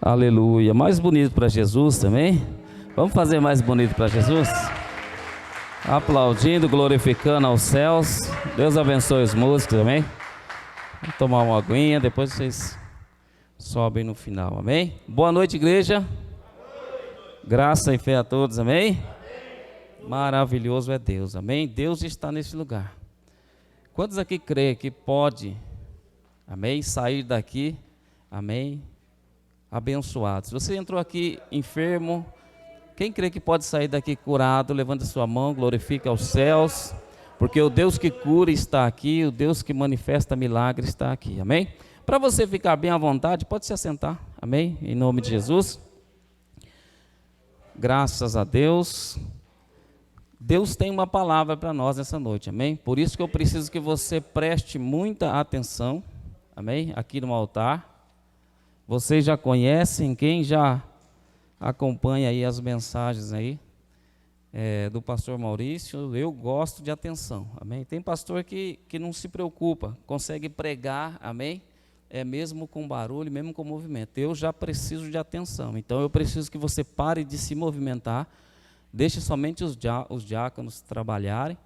Aleluia. Mais bonito para Jesus também. Vamos fazer mais bonito para Jesus? Aplaudindo, glorificando aos céus. Deus abençoe os músicos, amém? Vamos tomar uma aguinha, depois vocês sobem no final, amém? Boa noite, igreja. Graça e fé a todos, amém? Maravilhoso é Deus, amém? Deus está nesse lugar. Quantos aqui creem que pode, amém, sair daqui, amém, abençoado? Se você entrou aqui enfermo, quem crê que pode sair daqui curado, levanta sua mão, glorifica aos céus, porque o Deus que cura está aqui, o Deus que manifesta milagres está aqui, amém? Para você ficar bem à vontade, pode se assentar, amém? Em nome de Jesus. Graças a Deus. Deus tem uma palavra para nós nessa noite, amém? Por isso que eu preciso que você preste muita atenção, amém? Aqui no altar. Vocês já conhecem, quem já acompanha aí as mensagens aí do pastor Maurício, eu gosto de atenção, amém? Tem pastor que não se preocupa, consegue pregar, amém? Mesmo com barulho, mesmo com movimento. Eu já preciso de atenção, então eu preciso que você pare de se movimentar, deixe somente os diáconos trabalharem,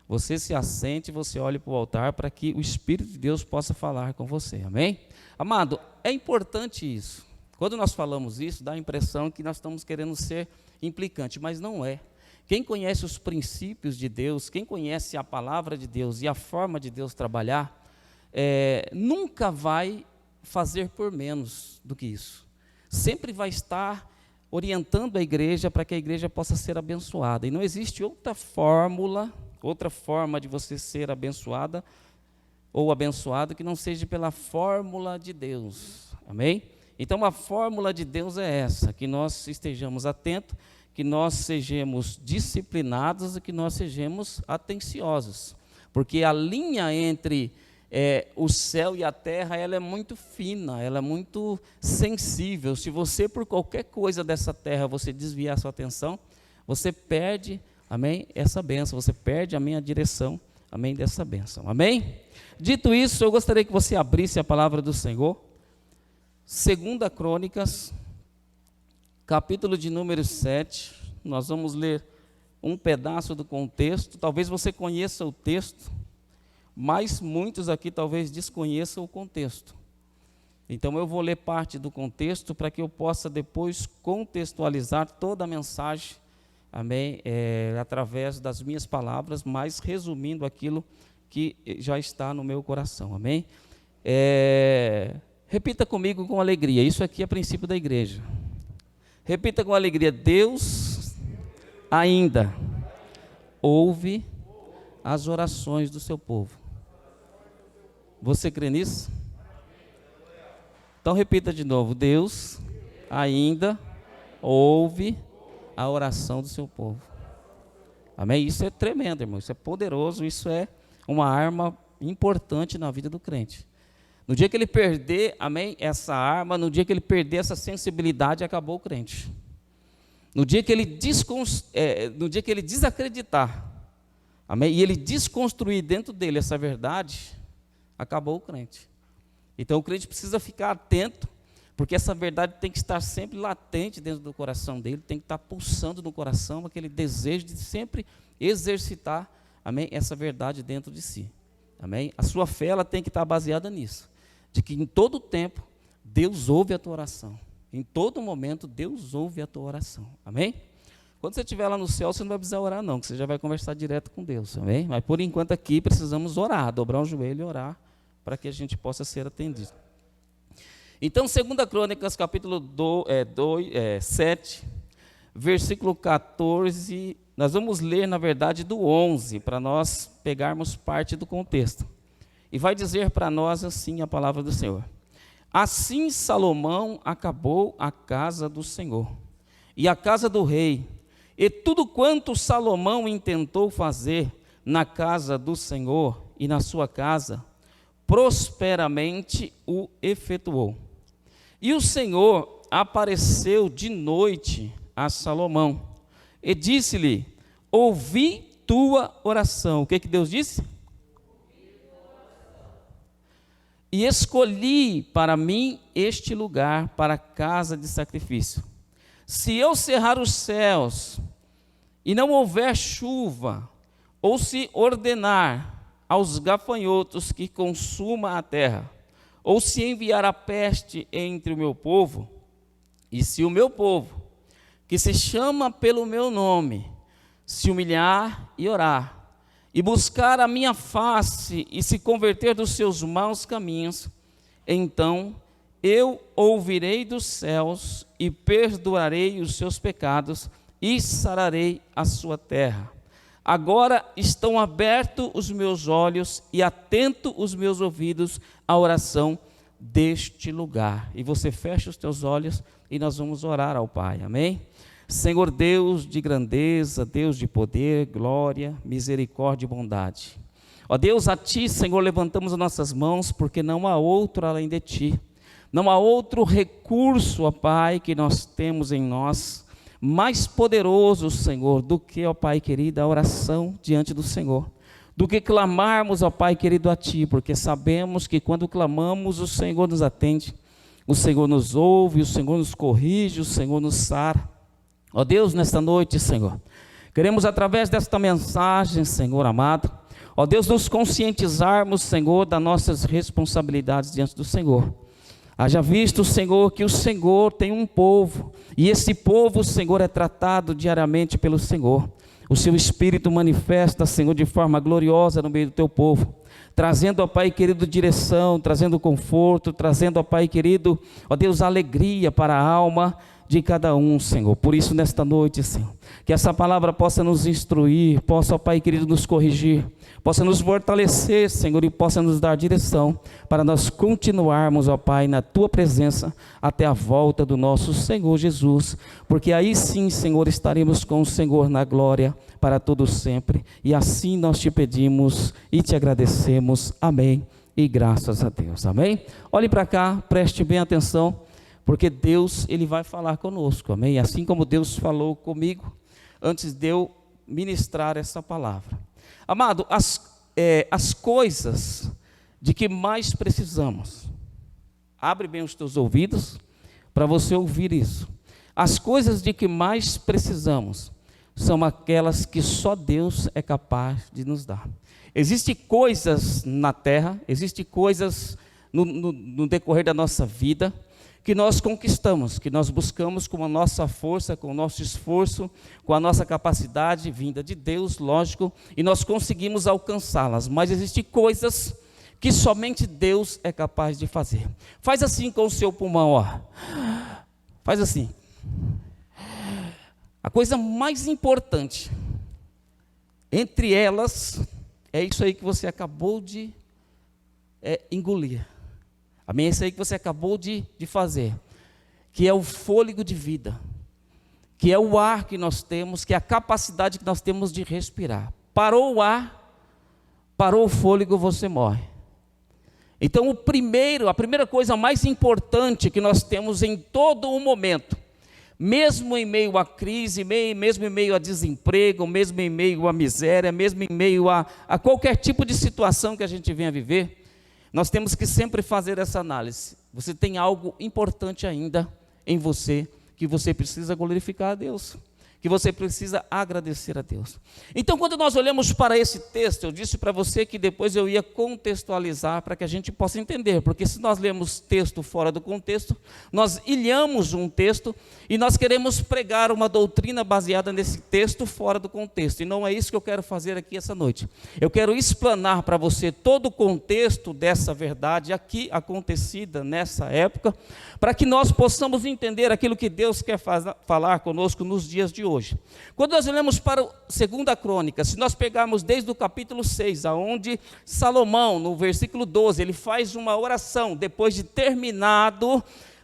você se assente, você olhe para o altar para que o Espírito de Deus possa falar com você, amém? Amado, é importante isso. Quando nós falamos isso, dá a impressão que nós estamos querendo ser implicante, mas não é. Quem conhece os princípios de Deus, quem conhece a palavra de Deus e a forma de Deus trabalhar, nunca vai fazer por menos do que isso. Sempre vai estar orientando a igreja para que a igreja possa ser abençoada. E não existe outra fórmula, outra forma de você ser abençoada ou abençoado que não seja pela fórmula de Deus. Amém? Então a fórmula de Deus é essa, que nós estejamos atentos, que nós sejamos disciplinados e que nós sejamos atenciosos. Porque a linha entre o céu e a terra, ela é muito fina, ela é muito sensível. Se você, por qualquer coisa dessa terra, você desviar a sua atenção, você perde, amém, essa bênção, você perde a minha direção, amém, dessa bênção, amém? Dito isso, eu gostaria que você abrisse a palavra do Senhor, 2 Crônicas, capítulo de número 7, nós vamos ler um pedaço do contexto. Talvez você conheça o texto, mas muitos aqui talvez desconheçam o contexto. Então eu vou ler parte do contexto para que eu possa depois contextualizar toda a mensagem, amém, através das minhas palavras, mas resumindo aquilo que já está no meu coração, amém? Repita comigo com alegria, isso aqui é princípio da igreja. Repita com alegria: Deus ainda ouve as orações do seu povo. Você crê nisso? Então repita de novo: Deus ainda ouve a oração do seu povo. Amém? Isso é tremendo, irmão, isso é poderoso, isso é uma arma importante na vida do crente. No dia que ele perder, amém, essa arma, no dia que ele perder essa sensibilidade, acabou o crente. No dia que ele desacreditar, amém, e ele desconstruir dentro dele essa verdade, acabou o crente. Então o crente precisa ficar atento, porque essa verdade tem que estar sempre latente dentro do coração dele, tem que estar pulsando no coração, aquele desejo de sempre exercitar, amém, essa verdade dentro de si. Amém? A sua fé ela tem que estar baseada nisso, de que em todo tempo Deus ouve a tua oração. Em todo momento Deus ouve a tua oração. Amém? Quando você estiver lá no céu, você não vai precisar orar não, que você já vai conversar direto com Deus. Amém? Mas por enquanto aqui precisamos orar, dobrar o joelho e orar, para que a gente possa ser atendido. Então, 2 Crônicas, capítulo 7, versículo 14, nós vamos ler, na verdade, do 11, para nós pegarmos parte do contexto. E vai dizer para nós assim a palavra do Senhor: Assim Salomão acabou a casa do Senhor, e a casa do rei, e tudo quanto Salomão intentou fazer na casa do Senhor e na sua casa, prosperamente o efetuou. E o Senhor apareceu de noite a Salomão, e disse-lhe: ouvi tua oração. O que Deus disse? e escolhi para mim este lugar para casa de sacrifício. Se eu cerrar os céus e não houver chuva, ou se ordenar aos gafanhotos que consuma a terra, ou se enviar a peste entre o meu povo, e se o meu povo, que se chama pelo meu nome, se humilhar e orar, e buscar a minha face, e se converter dos seus maus caminhos, então eu ouvirei dos céus, e perdoarei os seus pecados, e sararei a sua terra. Agora estão abertos os meus olhos, e atento os meus ouvidos à oração deste lugar. E você fecha os teus olhos, e nós vamos orar ao Pai, amém? Senhor Deus de grandeza, Deus de poder, glória, misericórdia e bondade. Ó Deus, a Ti, Senhor, levantamos as nossas mãos, porque não há outro além de Ti. Não há outro recurso, ó Pai, que nós temos em nós, mais poderoso, Senhor, do que, ó Pai querido, a oração diante do Senhor. Do que clamarmos, ó Pai querido, a Ti, porque sabemos que quando clamamos, o Senhor nos atende, o Senhor nos ouve, o Senhor nos corrige, o Senhor nos sara. Ó Deus, nesta noite, Senhor, queremos através desta mensagem, Senhor amado, ó Deus, nos conscientizarmos, Senhor, das nossas responsabilidades diante do Senhor. Haja visto, Senhor, que o Senhor tem um povo, e esse povo, Senhor, é tratado diariamente pelo Senhor. O Seu Espírito manifesta, Senhor, de forma gloriosa no meio do Teu povo, trazendo, ó Pai querido, direção, trazendo conforto, trazendo, ó Pai querido, ó Deus, alegria para a alma de cada um, Senhor. Por isso, nesta noite, Senhor, que essa palavra possa nos instruir, possa, ó Pai querido, nos corrigir, possa nos fortalecer, Senhor, e possa nos dar direção para nós continuarmos, ó Pai, na Tua presença até a volta do nosso Senhor Jesus, porque aí sim, Senhor, estaremos com o Senhor na glória para todos sempre, e assim nós te pedimos e te agradecemos, amém, e graças a Deus, amém? Olhe para cá, preste bem atenção, porque Deus, Ele vai falar conosco, amém? Assim como Deus falou comigo, antes de eu ministrar essa palavra. Amado, as coisas de que mais precisamos, abre bem os teus ouvidos, para você ouvir isso. As coisas de que mais precisamos, são aquelas que só Deus é capaz de nos dar. Existem coisas na terra, existem coisas no decorrer da nossa vida, que nós conquistamos, que nós buscamos com a nossa força, com o nosso esforço, com a nossa capacidade vinda de Deus, lógico, e nós conseguimos alcançá-las, mas existem coisas que somente Deus é capaz de fazer. Faz assim com o seu pulmão, ó. Faz assim. A coisa mais importante, entre elas, é isso aí que você acabou de engolir. Amém? Isso aí que você acabou de fazer, que é o fôlego de vida, que é o ar que nós temos, que é a capacidade que nós temos de respirar. Parou o ar, parou o fôlego, você morre. Então a primeira coisa mais importante que nós temos em todo o momento, mesmo em meio à crise, mesmo em meio a desemprego, mesmo em meio à miséria, mesmo em meio a qualquer tipo de situação que a gente venha viver, nós temos que sempre fazer essa análise. Você tem algo importante ainda em você, que você precisa glorificar a Deus, que você precisa agradecer a Deus. Então, quando nós olhamos para esse texto, eu disse para você que depois eu ia contextualizar para que a gente possa entender, porque se nós lemos texto fora do contexto, nós ilhamos um texto e nós queremos pregar uma doutrina baseada nesse texto fora do contexto, e não é isso que eu quero fazer aqui essa noite. Eu quero explanar para você todo o contexto dessa verdade aqui acontecida nessa época, para que nós possamos entender aquilo que Deus quer falar conosco nos dias de hoje. Quando nós olhamos para a 2 Crônica, se nós pegarmos desde o capítulo 6, aonde Salomão, no versículo 12, ele faz uma oração, depois de terminado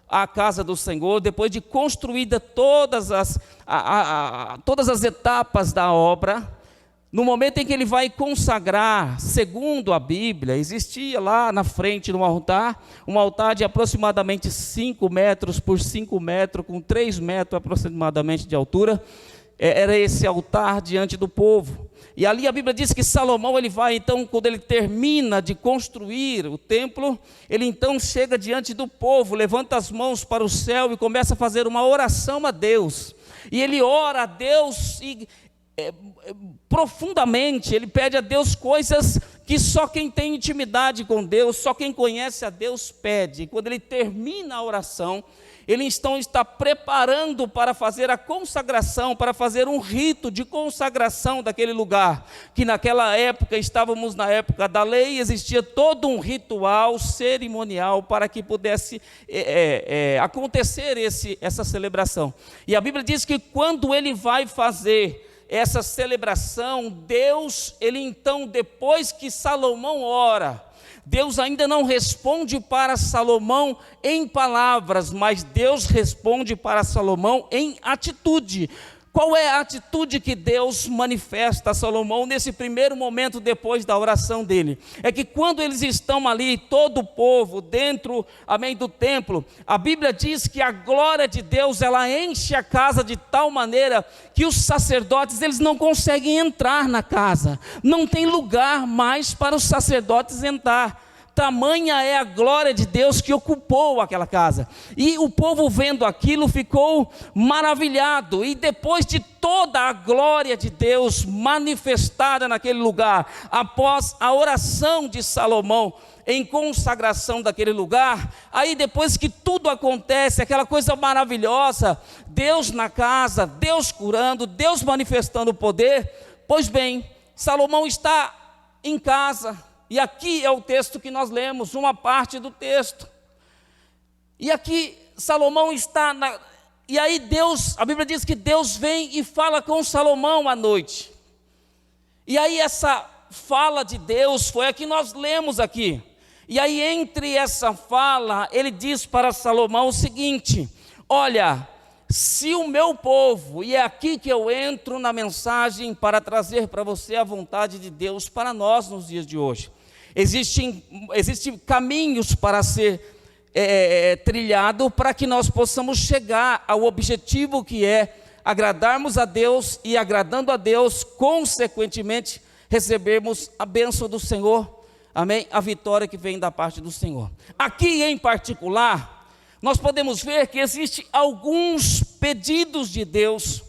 a casa do Senhor, depois de construída todas as etapas da obra, no momento em que ele vai consagrar, segundo a Bíblia, existia lá na frente no altar, um altar de aproximadamente 5 metros por 5 metros, com 3 metros aproximadamente de altura. Era esse altar diante do povo. E ali a Bíblia diz que Salomão, ele vai então, quando ele termina de construir o templo, ele então chega diante do povo, levanta as mãos para o céu e começa a fazer uma oração a Deus. E ele ora a Deus profundamente, ele pede a Deus coisas que só quem tem intimidade com Deus, só quem conhece a Deus pede. E quando ele termina a oração, ele então está preparando para fazer a consagração, para fazer um rito de consagração daquele lugar, que naquela época, estávamos na época da lei, existia todo um ritual cerimonial para que pudesse acontecer essa celebração. E a Bíblia diz que quando ele vai fazer essa celebração, Deus, ele então, depois que Salomão ora, Deus ainda não responde para Salomão em palavras, mas Deus responde para Salomão em atitude. Qual é a atitude que Deus manifesta a Salomão nesse primeiro momento depois da oração dele? É que quando eles estão ali, todo o povo, dentro, amém, do templo, a Bíblia diz que a glória de Deus, ela enche a casa de tal maneira que os sacerdotes, eles não conseguem entrar na casa, não tem lugar mais para os sacerdotes entrar. Tamanha é a glória de Deus que ocupou aquela casa. E o povo vendo aquilo ficou maravilhado. E depois de toda a glória de Deus manifestada naquele lugar, após a oração de Salomão em consagração daquele lugar, aí depois que tudo acontece, aquela coisa maravilhosa, Deus na casa, Deus curando, Deus manifestando o poder, pois bem, Salomão está em casa. E aqui é o texto que nós lemos, uma parte do texto. E aqui Salomão está, e aí Deus, a Bíblia diz que Deus vem e fala com Salomão à noite. E aí essa fala de Deus foi a que nós lemos aqui. E aí entre essa fala, ele diz para Salomão o seguinte: olha, se o meu povo, e é aqui que eu entro na mensagem para trazer para você a vontade de Deus para nós nos dias de hoje. Existem caminhos para ser trilhado para que nós possamos chegar ao objetivo que é agradarmos a Deus e, agradando a Deus, consequentemente, recebermos a bênção do Senhor, amém? A vitória que vem da parte do Senhor. Aqui em particular, nós podemos ver que existem alguns pedidos de Deus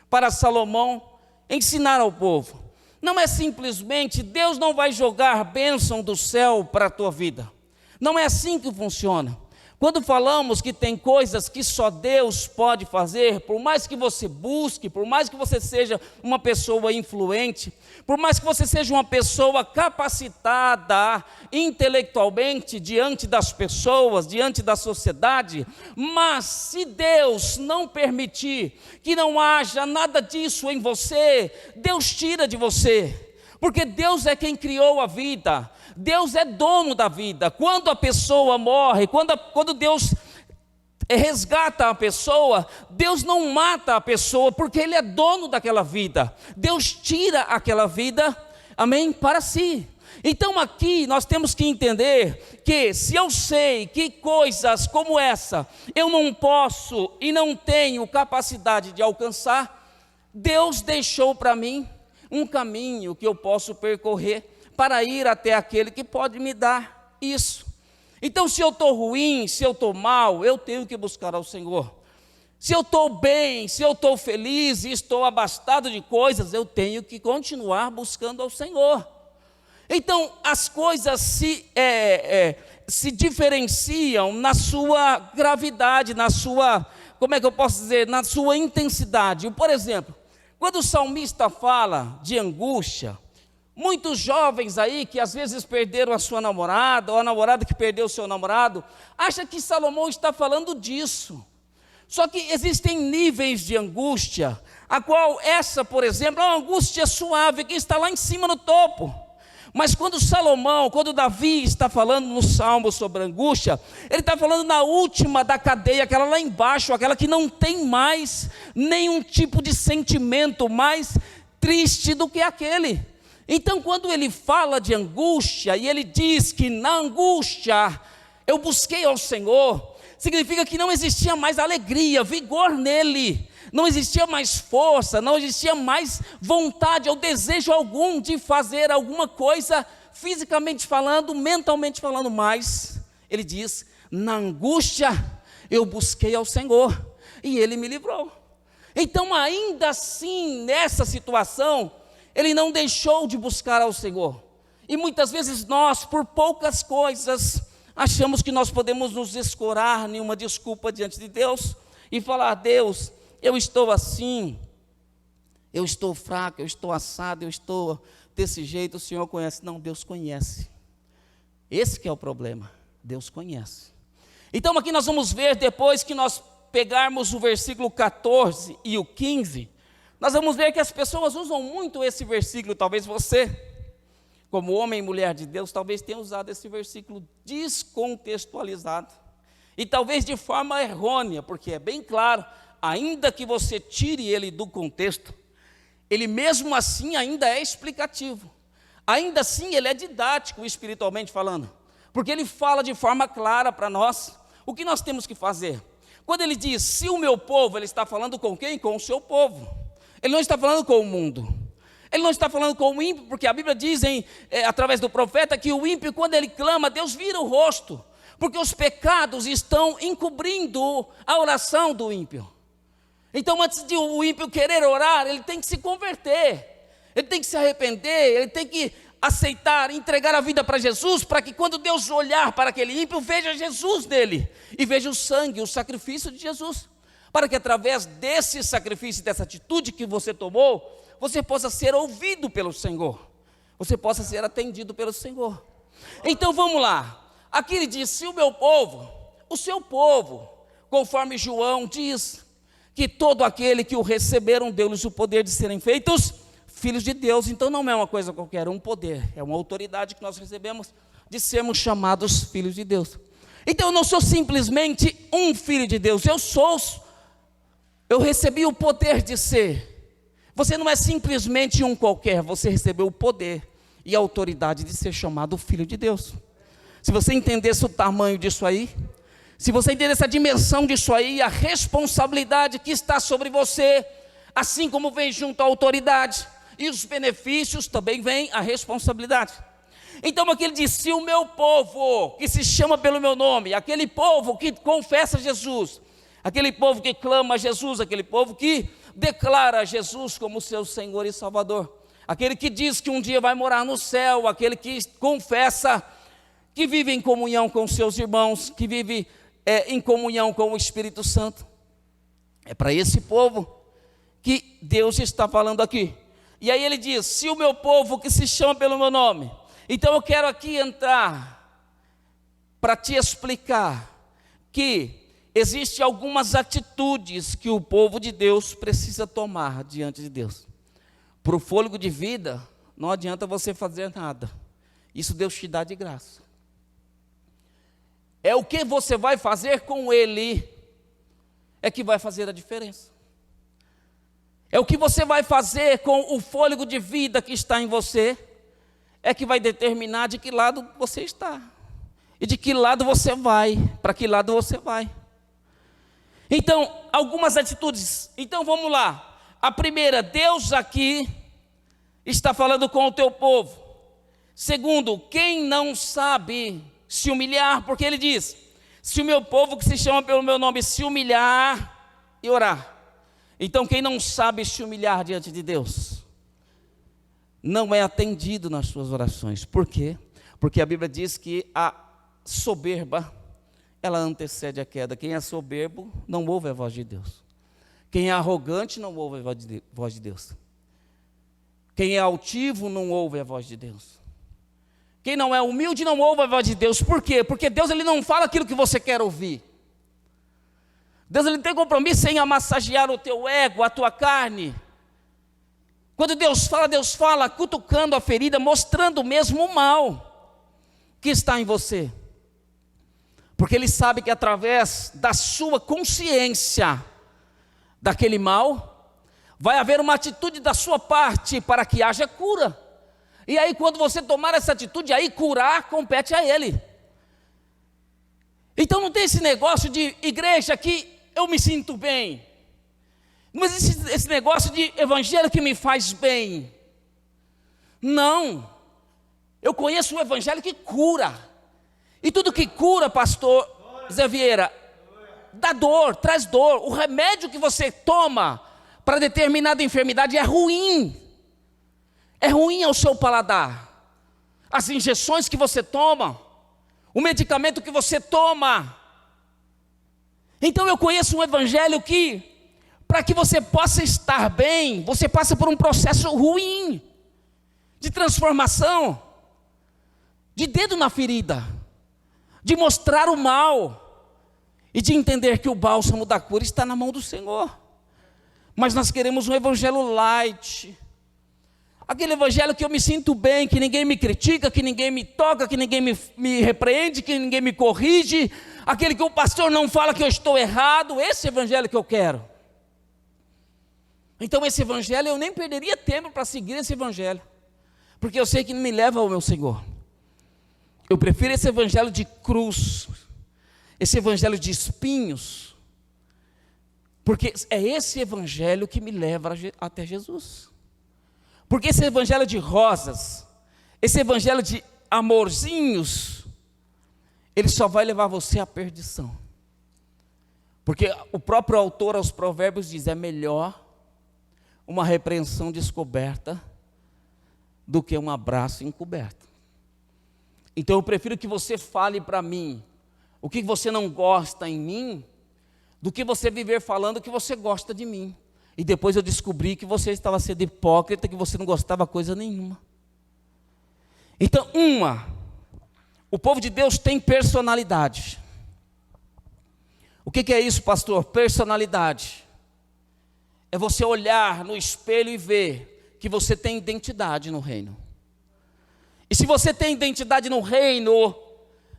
para Salomão ensinar ao povo. Não é simplesmente, Deus não vai jogar bênção do céu para a tua vida. Não é assim que funciona. Quando falamos que tem coisas que só Deus pode fazer, por mais que você busque, por mais que você seja uma pessoa influente, por mais que você seja uma pessoa capacitada intelectualmente diante das pessoas, diante da sociedade, mas se Deus não permitir que não haja nada disso em você, Deus tira de você, porque Deus é quem criou a vida. Deus é dono da vida. Quando a pessoa morre, quando Deus resgata a pessoa, Deus não mata a pessoa, porque Ele é dono daquela vida. Deus tira aquela vida, amém, para si. Então aqui nós temos que entender que se eu sei que coisas como essa eu não posso e não tenho capacidade de alcançar, Deus deixou para mim um caminho que eu posso percorrer para ir até aquele que pode me dar isso. Então, se eu estou ruim, se eu estou mal, eu tenho que buscar ao Senhor. Se eu estou bem, se eu estou feliz e estou abastado de coisas, eu tenho que continuar buscando ao Senhor. Então, as coisas se diferenciam na sua gravidade, na sua, como é que eu posso dizer, na sua intensidade. Por exemplo, quando o salmista fala de angústia, muitos jovens aí que às vezes perderam a sua namorada, ou a namorada que perdeu o seu namorado, acham que Salomão está falando disso. Só que existem níveis de angústia, a qual essa, por exemplo, é uma angústia suave, que está lá em cima no topo. Mas quando Davi está falando no Salmo sobre angústia, ele está falando na última da cadeia, aquela lá embaixo, aquela que não tem mais nenhum tipo de sentimento mais triste do que aquele. Então, quando ele fala de angústia, e ele diz que na angústia eu busquei ao Senhor, significa que não existia mais alegria, vigor nele, não existia mais força, não existia mais vontade ou desejo algum de fazer alguma coisa, fisicamente falando, mentalmente falando, mas ele diz: na angústia eu busquei ao Senhor e Ele me livrou. Então, ainda assim, nessa situação, ele não deixou de buscar ao Senhor. E muitas vezes nós, por poucas coisas, achamos que nós podemos nos escorar em uma desculpa diante de Deus e falar: Deus, eu estou assim, eu estou fraco, eu estou assado, eu estou desse jeito, o Senhor conhece. Não, Deus conhece. Esse que é o problema, Deus conhece. Então aqui nós vamos ver, depois que nós pegarmos o versículo 14 e o 15, nós vamos ver que as pessoas usam muito esse versículo. Talvez você, como homem e mulher de Deus, talvez tenha usado esse versículo descontextualizado, e talvez de forma errônea, porque é bem claro, ainda que você tire ele do contexto, ele mesmo assim ainda é explicativo, ainda assim ele é didático espiritualmente falando, porque ele fala de forma clara para nós o que nós temos que fazer. Quando ele diz, se o meu povo, ele está falando com quem? Com o seu povo. Ele não está falando com o mundo. Ele não está falando com o ímpio, porque a Bíblia diz, através do profeta, que o ímpio, quando ele clama, Deus vira o rosto, porque os pecados estão encobrindo a oração do ímpio. Então, antes de o ímpio querer orar, ele tem que se converter, ele tem que se arrepender, ele tem que aceitar, entregar a vida para Jesus, para que quando Deus olhar para aquele ímpio, veja Jesus nele, e veja o sangue, o sacrifício de Jesus, para que através desse sacrifício, dessa atitude que você tomou, você possa ser ouvido pelo Senhor, você possa ser atendido pelo Senhor. Então vamos lá, aqui ele diz, se o meu povo, o seu povo, conforme João diz, que todo aquele que o receberam, deu-lhes o poder de serem feitos filhos de Deus. Então não é uma coisa qualquer, é um poder, é uma autoridade que nós recebemos de sermos chamados filhos de Deus. Então eu não sou simplesmente um filho de Deus, eu recebi o poder de ser. Você não é simplesmente um qualquer, você recebeu o poder e a autoridade de ser chamado filho de Deus. Se você entendesse o tamanho disso aí, se você entendesse a dimensão disso aí, a responsabilidade que está sobre você, assim como vem junto à autoridade, e os benefícios, também vem a responsabilidade. Então aqui ele diz, se o meu povo, que se chama pelo meu nome, aquele povo que confessa Jesus, aquele povo que clama a Jesus, aquele povo que declara Jesus como seu Senhor e Salvador, aquele que diz que um dia vai morar no céu, aquele que confessa que vive em comunhão com seus irmãos, que vive em comunhão com o Espírito Santo, é para esse povo que Deus está falando aqui. E aí ele diz, se o meu povo que se chama pelo meu nome. Então eu quero aqui entrar para te explicar que existem algumas atitudes que o povo de Deus precisa tomar diante de Deus. Para o fôlego de vida, não adianta você fazer nada, isso Deus te dá de graça. É o que você vai fazer com ele, é que vai fazer a diferença. É o que você vai fazer com o fôlego de vida que está em você, é que vai determinar de que lado você está, e de que lado você vai, para que lado você vai. Então, algumas atitudes, então vamos lá. A primeira, Deus aqui está falando com o teu povo. Segundo, quem não sabe se humilhar, porque ele diz, se o meu povo que se chama pelo meu nome se humilhar e orar. Então quem não sabe se humilhar diante de Deus, não é atendido nas suas orações. Por quê? Porque a Bíblia diz que a soberba, ela antecede a queda. Quem é soberbo não ouve a voz de Deus. Quem é arrogante não ouve a voz de Deus. Quem é altivo não ouve a voz de Deus. Quem não é humilde não ouve a voz de Deus. Por quê? Porque Deus ele não fala aquilo que você quer ouvir. Deus ele tem compromisso em massagear o teu ego, a tua carne. Quando Deus fala cutucando a ferida, mostrando mesmo o mal que está em você. Porque Ele sabe que através da sua consciência daquele mal, vai haver uma atitude da sua parte para que haja cura. E aí quando você tomar essa atitude, aí curar compete a Ele. Então não tem esse negócio de igreja que eu me sinto bem. Não existe esse negócio de evangelho que me faz bem. Não. Eu conheço um evangelho que cura. E tudo que cura, pastor Zé Vieira, dá dor, traz dor. O remédio que você toma para determinada enfermidade é ruim. É ruim ao seu paladar. As injeções que você toma, o medicamento que você toma. Então eu conheço um evangelho que, para que você possa estar bem, você passa por um processo ruim, de transformação, de dedo na ferida, de mostrar o mal, e de entender que o bálsamo da cura está na mão do Senhor. Mas nós queremos um evangelho light, aquele evangelho que eu me sinto bem, que ninguém me critica, que ninguém me toca, que ninguém me repreende, que ninguém me corrige, aquele que o pastor não fala que eu estou errado. Esse evangelho que eu quero. Então esse evangelho, eu nem perderia tempo para seguir esse evangelho, porque eu sei que não me leva ao meu Senhor. Eu prefiro esse evangelho de cruz, esse evangelho de espinhos, porque é esse evangelho que me leva até Jesus. Porque esse evangelho de rosas, esse evangelho de amorzinhos, ele só vai levar você à perdição. Porque o próprio autor aos Provérbios diz: é melhor uma repreensão descoberta do que um abraço encoberto. Então eu prefiro que você fale para mim o que você não gosta em mim, do que você viver falando que você gosta de mim. E depois eu descobri que você estava sendo hipócrita, que você não gostava coisa nenhuma. Então, o povo de Deus tem personalidade. O que é isso, pastor? Personalidade é você olhar no espelho e ver que você tem identidade no reino. E se você tem identidade no reino,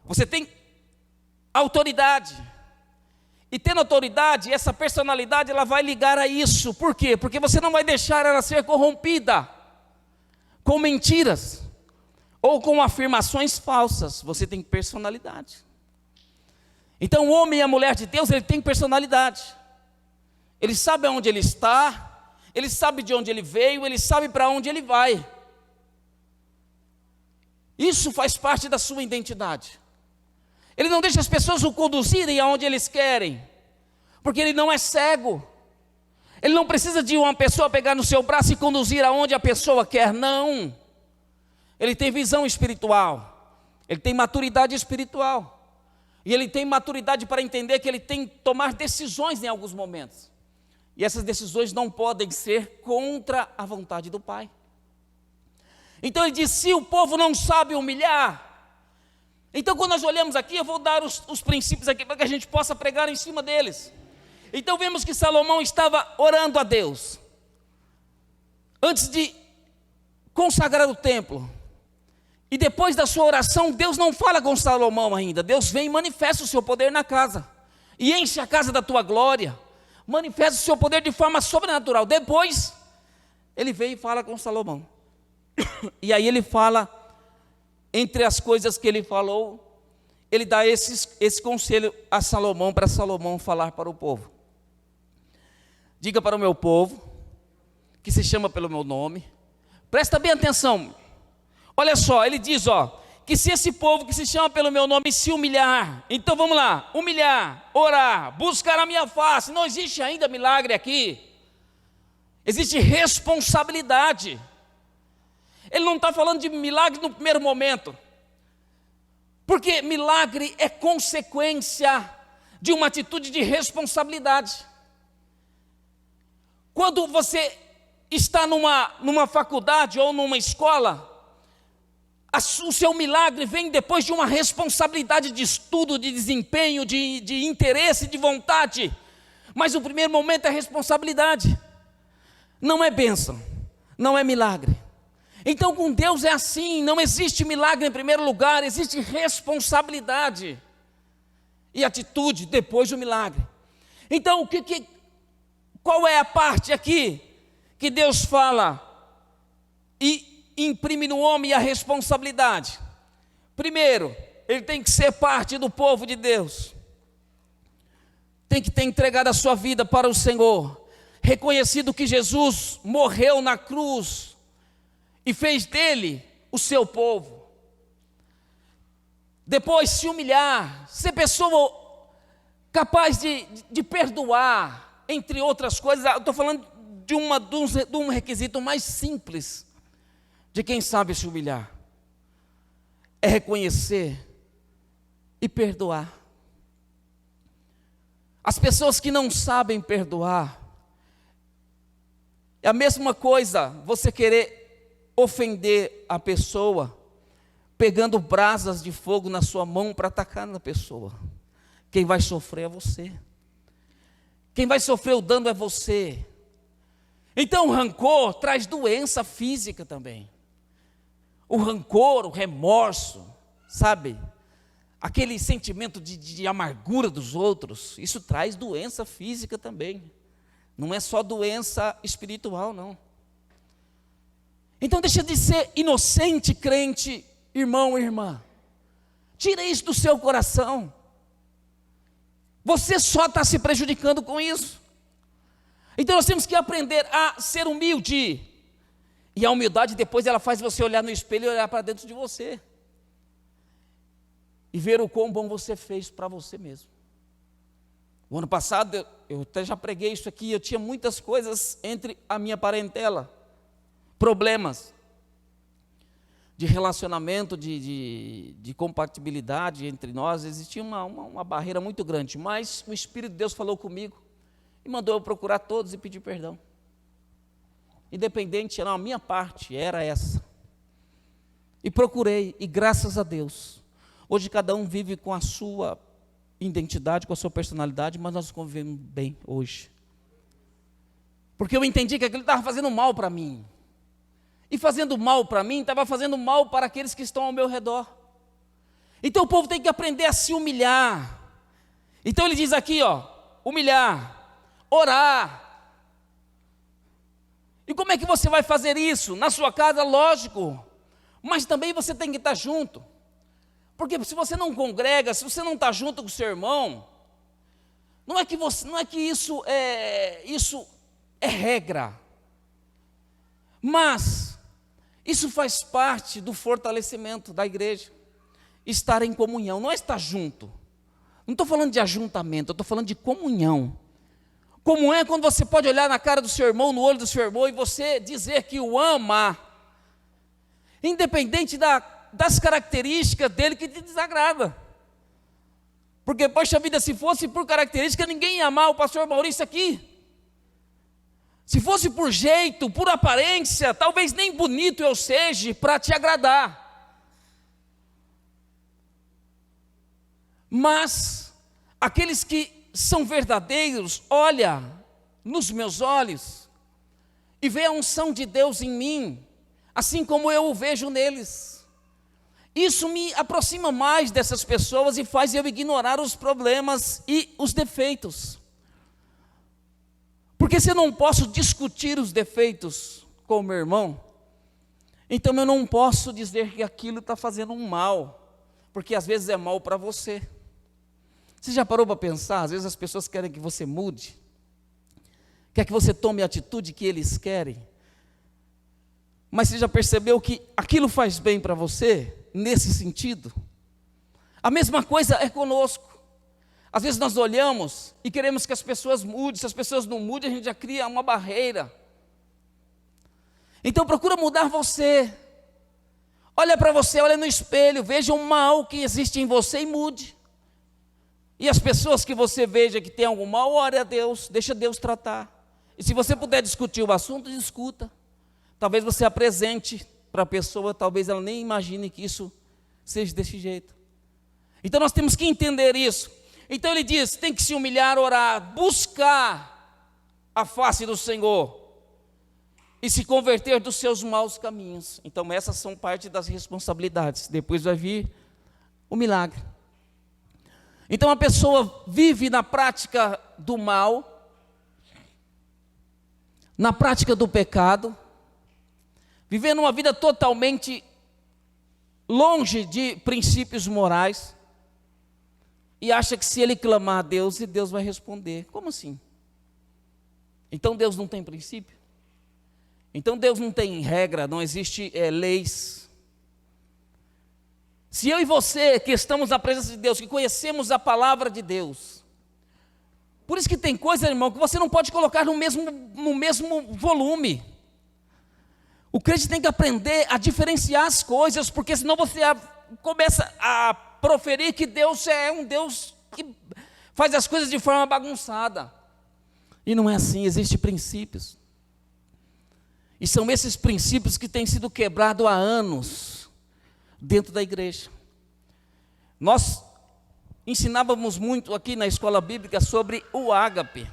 você tem autoridade. E tendo autoridade, essa personalidade ela vai ligar a isso. Por quê? Porque você não vai deixar ela ser corrompida com mentiras ou com afirmações falsas. Você tem personalidade. Então o homem e a mulher de Deus, ele tem personalidade. Ele sabe aonde ele está, ele sabe de onde ele veio, ele sabe para onde ele vai. Isso faz parte da sua identidade. Ele não deixa as pessoas o conduzirem aonde eles querem, porque ele não é cego. Ele não precisa de uma pessoa pegar no seu braço e conduzir aonde a pessoa quer, não. Ele tem visão espiritual, ele tem maturidade espiritual, e ele tem maturidade para entender que ele tem que tomar decisões em alguns momentos, e essas decisões não podem ser contra a vontade do Pai. Então ele diz: se o povo não sabe humilhar. Então quando nós olhamos aqui, eu vou dar os princípios aqui para que a gente possa pregar em cima deles. Então vemos que Salomão estava orando a Deus, antes de consagrar o templo. E depois da sua oração, Deus não fala com Salomão ainda. Deus vem e manifesta o seu poder na casa, e enche a casa da tua glória, manifesta o seu poder de forma sobrenatural. Depois, ele vem e fala com Salomão. E aí ele fala, entre as coisas que ele falou, ele dá esse conselho a Salomão, para Salomão falar para o povo. Diga para o meu povo, que se chama pelo meu nome, presta bem atenção, olha só, ele diz, que se esse povo que se chama pelo meu nome se humilhar, então vamos lá, humilhar, orar, buscar a minha face. Não existe ainda milagre aqui, existe responsabilidade. Ele não está falando de milagre no primeiro momento, porque milagre é consequência de uma atitude de responsabilidade. Quando você está numa faculdade ou numa escola, o seu milagre vem depois de uma responsabilidade de estudo, de desempenho, de interesse, de vontade. Mas o primeiro momento é responsabilidade, não é bênção, não é milagre. Então com Deus é assim, não existe milagre em primeiro lugar, existe responsabilidade e atitude depois do milagre. Então qual é a parte aqui que Deus fala e imprime no homem a responsabilidade? Primeiro, ele tem que ser parte do povo de Deus, tem que ter entregado a sua vida para o Senhor, reconhecido que Jesus morreu na cruz e fez dele o seu povo. Depois se humilhar, ser pessoa capaz de perdoar, entre outras coisas. Eu estou falando de um requisito mais simples de quem sabe se humilhar. É reconhecer e perdoar. As pessoas que não sabem perdoar, é a mesma coisa você querer ofender a pessoa, pegando brasas de fogo na sua mão para atacar na pessoa. Quem vai sofrer é você. Quem vai sofrer o dano é você. Então o rancor traz doença física também. O rancor, o remorso, sabe? Aquele sentimento de amargura dos outros, isso traz doença física também. Não é só doença espiritual, não. Então deixa de ser inocente, crente, irmão e irmã. Tira isso do seu coração. Você só está se prejudicando com isso. Então nós temos que aprender a ser humilde. E a humildade depois ela faz você olhar no espelho e olhar para dentro de você. E ver o quão bom você fez para você mesmo. O ano passado, eu até já preguei isso aqui, eu tinha muitas coisas entre a minha parentela. Problemas de relacionamento, de compatibilidade entre nós. Existia uma barreira muito grande. Mas o Espírito de Deus falou comigo e mandou eu procurar todos e pedir perdão. Independente, não, a minha parte era essa. E procurei, e graças a Deus, hoje cada um vive com a sua identidade, com a sua personalidade, mas nós convivemos bem hoje. Porque eu entendi que aquilo estava fazendo mal para mim. E fazendo mal para mim, estava fazendo mal para aqueles que estão ao meu redor. Então o povo tem que aprender a se humilhar. Então ele diz aqui, humilhar, orar. E como é que você vai fazer isso? Na sua casa, lógico, mas também você tem que estar junto. Porque se você não congrega, se você não está junto com o seu irmão, não é que isso é regra, mas isso faz parte do fortalecimento da igreja, estar em comunhão, não é estar junto. Não estou falando de ajuntamento, eu estou falando de comunhão. Como é quando você pode olhar na cara do seu irmão, no olho do seu irmão, e você dizer que o ama, independente das características dele que te desagrada. Porque, poxa vida, se fosse por característica, ninguém ia amar o pastor Maurício aqui. Se fosse por jeito, por aparência, talvez nem bonito eu seja para te agradar. Mas aqueles que são verdadeiros, olha nos meus olhos e vê a unção de Deus em mim, assim como eu o vejo neles. Isso me aproxima mais dessas pessoas e faz eu ignorar os problemas e os defeitos. Porque se eu não posso discutir os defeitos com o meu irmão, então eu não posso dizer que aquilo está fazendo um mal, porque às vezes é mal para você. Você já parou para pensar? Às vezes as pessoas querem que você mude, quer que você tome a atitude que eles querem, mas você já percebeu que aquilo faz bem para você, nesse sentido? A mesma coisa é conosco. Às vezes nós olhamos e queremos que as pessoas mudem, se as pessoas não mudem, a gente já cria uma barreira. Então procura mudar você. Olha para você, olha no espelho, veja o mal que existe em você e mude. E as pessoas que você veja que tem algum mal, ore a Deus, deixa Deus tratar. E se você puder discutir o assunto, discuta. Talvez você apresente para a pessoa, talvez ela nem imagine que isso seja desse jeito. Então nós temos que entender isso. Então ele diz, tem que se humilhar, orar, buscar a face do Senhor e se converter dos seus maus caminhos. Então essas são parte das responsabilidades. Depois vai vir o milagre. Então a pessoa vive na prática do mal, na prática do pecado, vivendo uma vida totalmente longe de princípios morais, e acha que se ele clamar a Deus, e Deus vai responder. Como assim? Então Deus não tem princípio? Então Deus não tem regra, não existe leis. Se eu e você que estamos na presença de Deus, que conhecemos a palavra de Deus, por isso que tem coisa, irmão, que você não pode colocar no mesmo volume. O crente tem que aprender a diferenciar as coisas, porque senão você começa a proferir que Deus é um Deus que faz as coisas de forma bagunçada. E não é assim, existem princípios. E são esses princípios que têm sido quebrados há anos dentro da igreja. Nós ensinávamos muito aqui na escola bíblica sobre o ágape.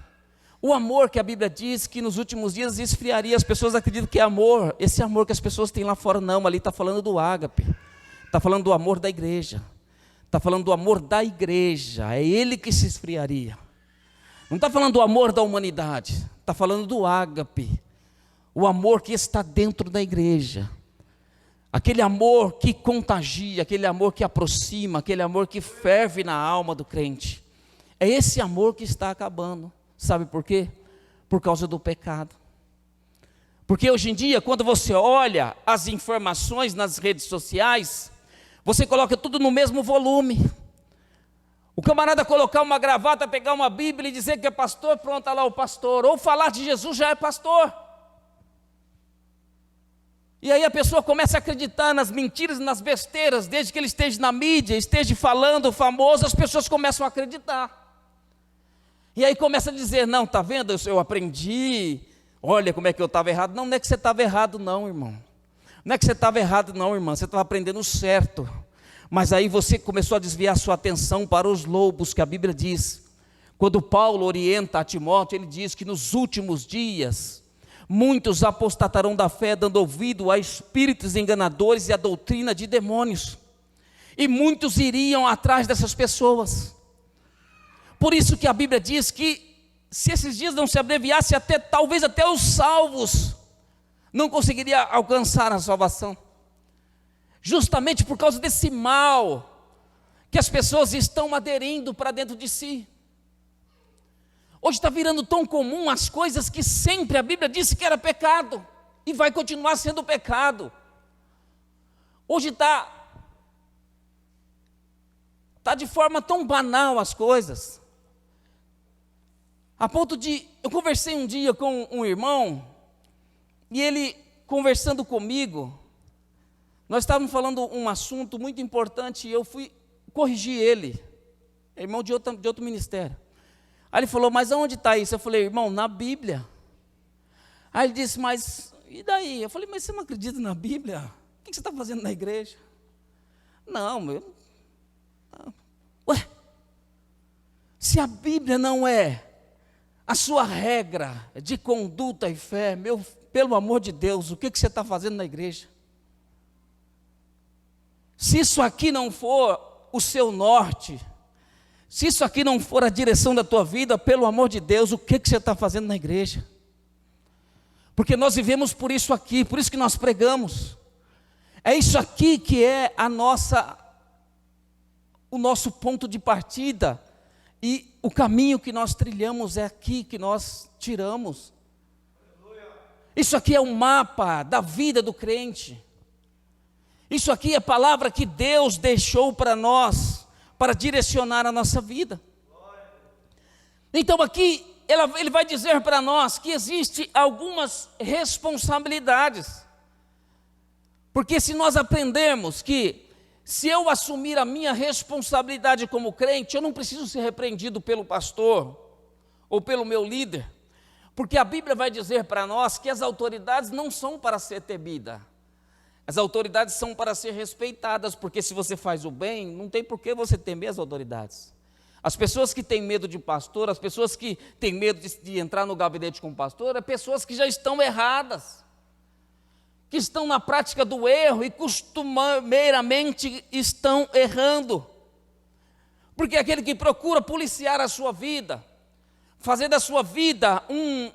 O amor que a Bíblia diz que nos últimos dias esfriaria. As pessoas acreditam que é amor, esse amor que as pessoas têm lá fora, não, ali está falando do ágape. Está falando do amor da igreja. Está falando do amor da igreja, é ele que se esfriaria. Não está falando do amor da humanidade, está falando do ágape. O amor que está dentro da igreja. Aquele amor que contagia, aquele amor que aproxima, aquele amor que ferve na alma do crente. É esse amor que está acabando. Sabe por quê? Por causa do pecado. Porque hoje em dia, quando você olha as informações nas redes sociais, você coloca tudo no mesmo volume. O camarada colocar uma gravata, pegar uma Bíblia e dizer que é pastor, pronto, está lá o pastor. Ou falar de Jesus já é pastor. E aí a pessoa começa a acreditar nas mentiras, nas besteiras, desde que ele esteja na mídia, esteja falando famoso, as pessoas começam a acreditar. E aí começa a dizer, não, está vendo, eu aprendi, olha como é que eu estava errado. Não, não é que você estava errado não, irmão. Não é que você estava errado não, irmã, você estava aprendendo certo. Mas aí você começou a desviar sua atenção para os lobos, que a Bíblia diz. Quando Paulo orienta a Timóteo, ele diz que nos últimos dias muitos apostatarão da fé, dando ouvido a espíritos enganadores e a doutrina de demônios. E muitos iriam atrás dessas pessoas. Por isso que a Bíblia diz que se esses dias não se abreviasse, talvez até os salvos não conseguiriam alcançar a salvação. Justamente por causa desse mal que as pessoas estão aderindo para dentro de si. Hoje está virando tão comum as coisas que sempre a Bíblia disse que era pecado, e vai continuar sendo pecado. Hoje está de forma tão banal as coisas, a ponto de, eu conversei um dia com um irmão, e ele conversando comigo, nós estávamos falando um assunto muito importante, e eu fui corrigir ele, irmão de outro ministério. Aí ele falou, mas aonde está isso? Eu falei, irmão, na Bíblia. Aí ele disse, mas e daí? Eu falei, mas você não acredita na Bíblia? O que você está fazendo na igreja? Não, ué, se a Bíblia não é a sua regra de conduta e fé, pelo amor de Deus, o que você está fazendo na igreja? Se isso aqui não for o seu norte, se isso aqui não for a direção da tua vida, pelo amor de Deus, o que você está fazendo na igreja? Porque nós vivemos por isso aqui, por isso que nós pregamos. É isso aqui que é o nosso ponto de partida. E o caminho que nós trilhamos é aqui que nós tiramos. Isso aqui é um mapa da vida do crente. Isso aqui é a palavra que Deus deixou para nós, para direcionar a nossa vida. Então aqui ele vai dizer para nós que existe algumas responsabilidades. Porque se nós aprendermos que se eu assumir a minha responsabilidade como crente, eu não preciso ser repreendido pelo pastor ou pelo meu líder, porque a Bíblia vai dizer para nós que as autoridades não são para ser temidas. As autoridades são para ser respeitadas, porque se você faz o bem, não tem por que você temer as autoridades. As pessoas que têm medo de pastor, as pessoas que têm medo de entrar no gabinete com o pastor, é pessoas que já estão erradas, que estão na prática do erro e costumeiramente estão errando. Porque aquele que procura policiar a sua vida, fazer da sua vida um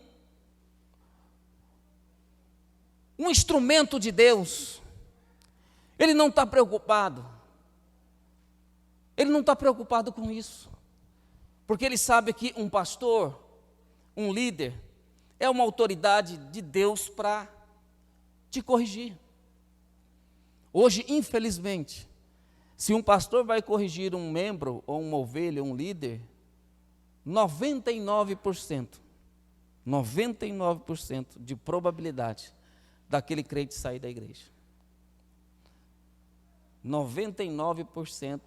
instrumento de Deus, ele não está preocupado. Ele não está preocupado com isso. Porque ele sabe que um pastor, um líder, é uma autoridade de Deus para te corrigir. Hoje, infelizmente, se um pastor vai corrigir um membro, ou uma ovelha, um líder, 99% de probabilidade daquele crente sair da igreja. 99%,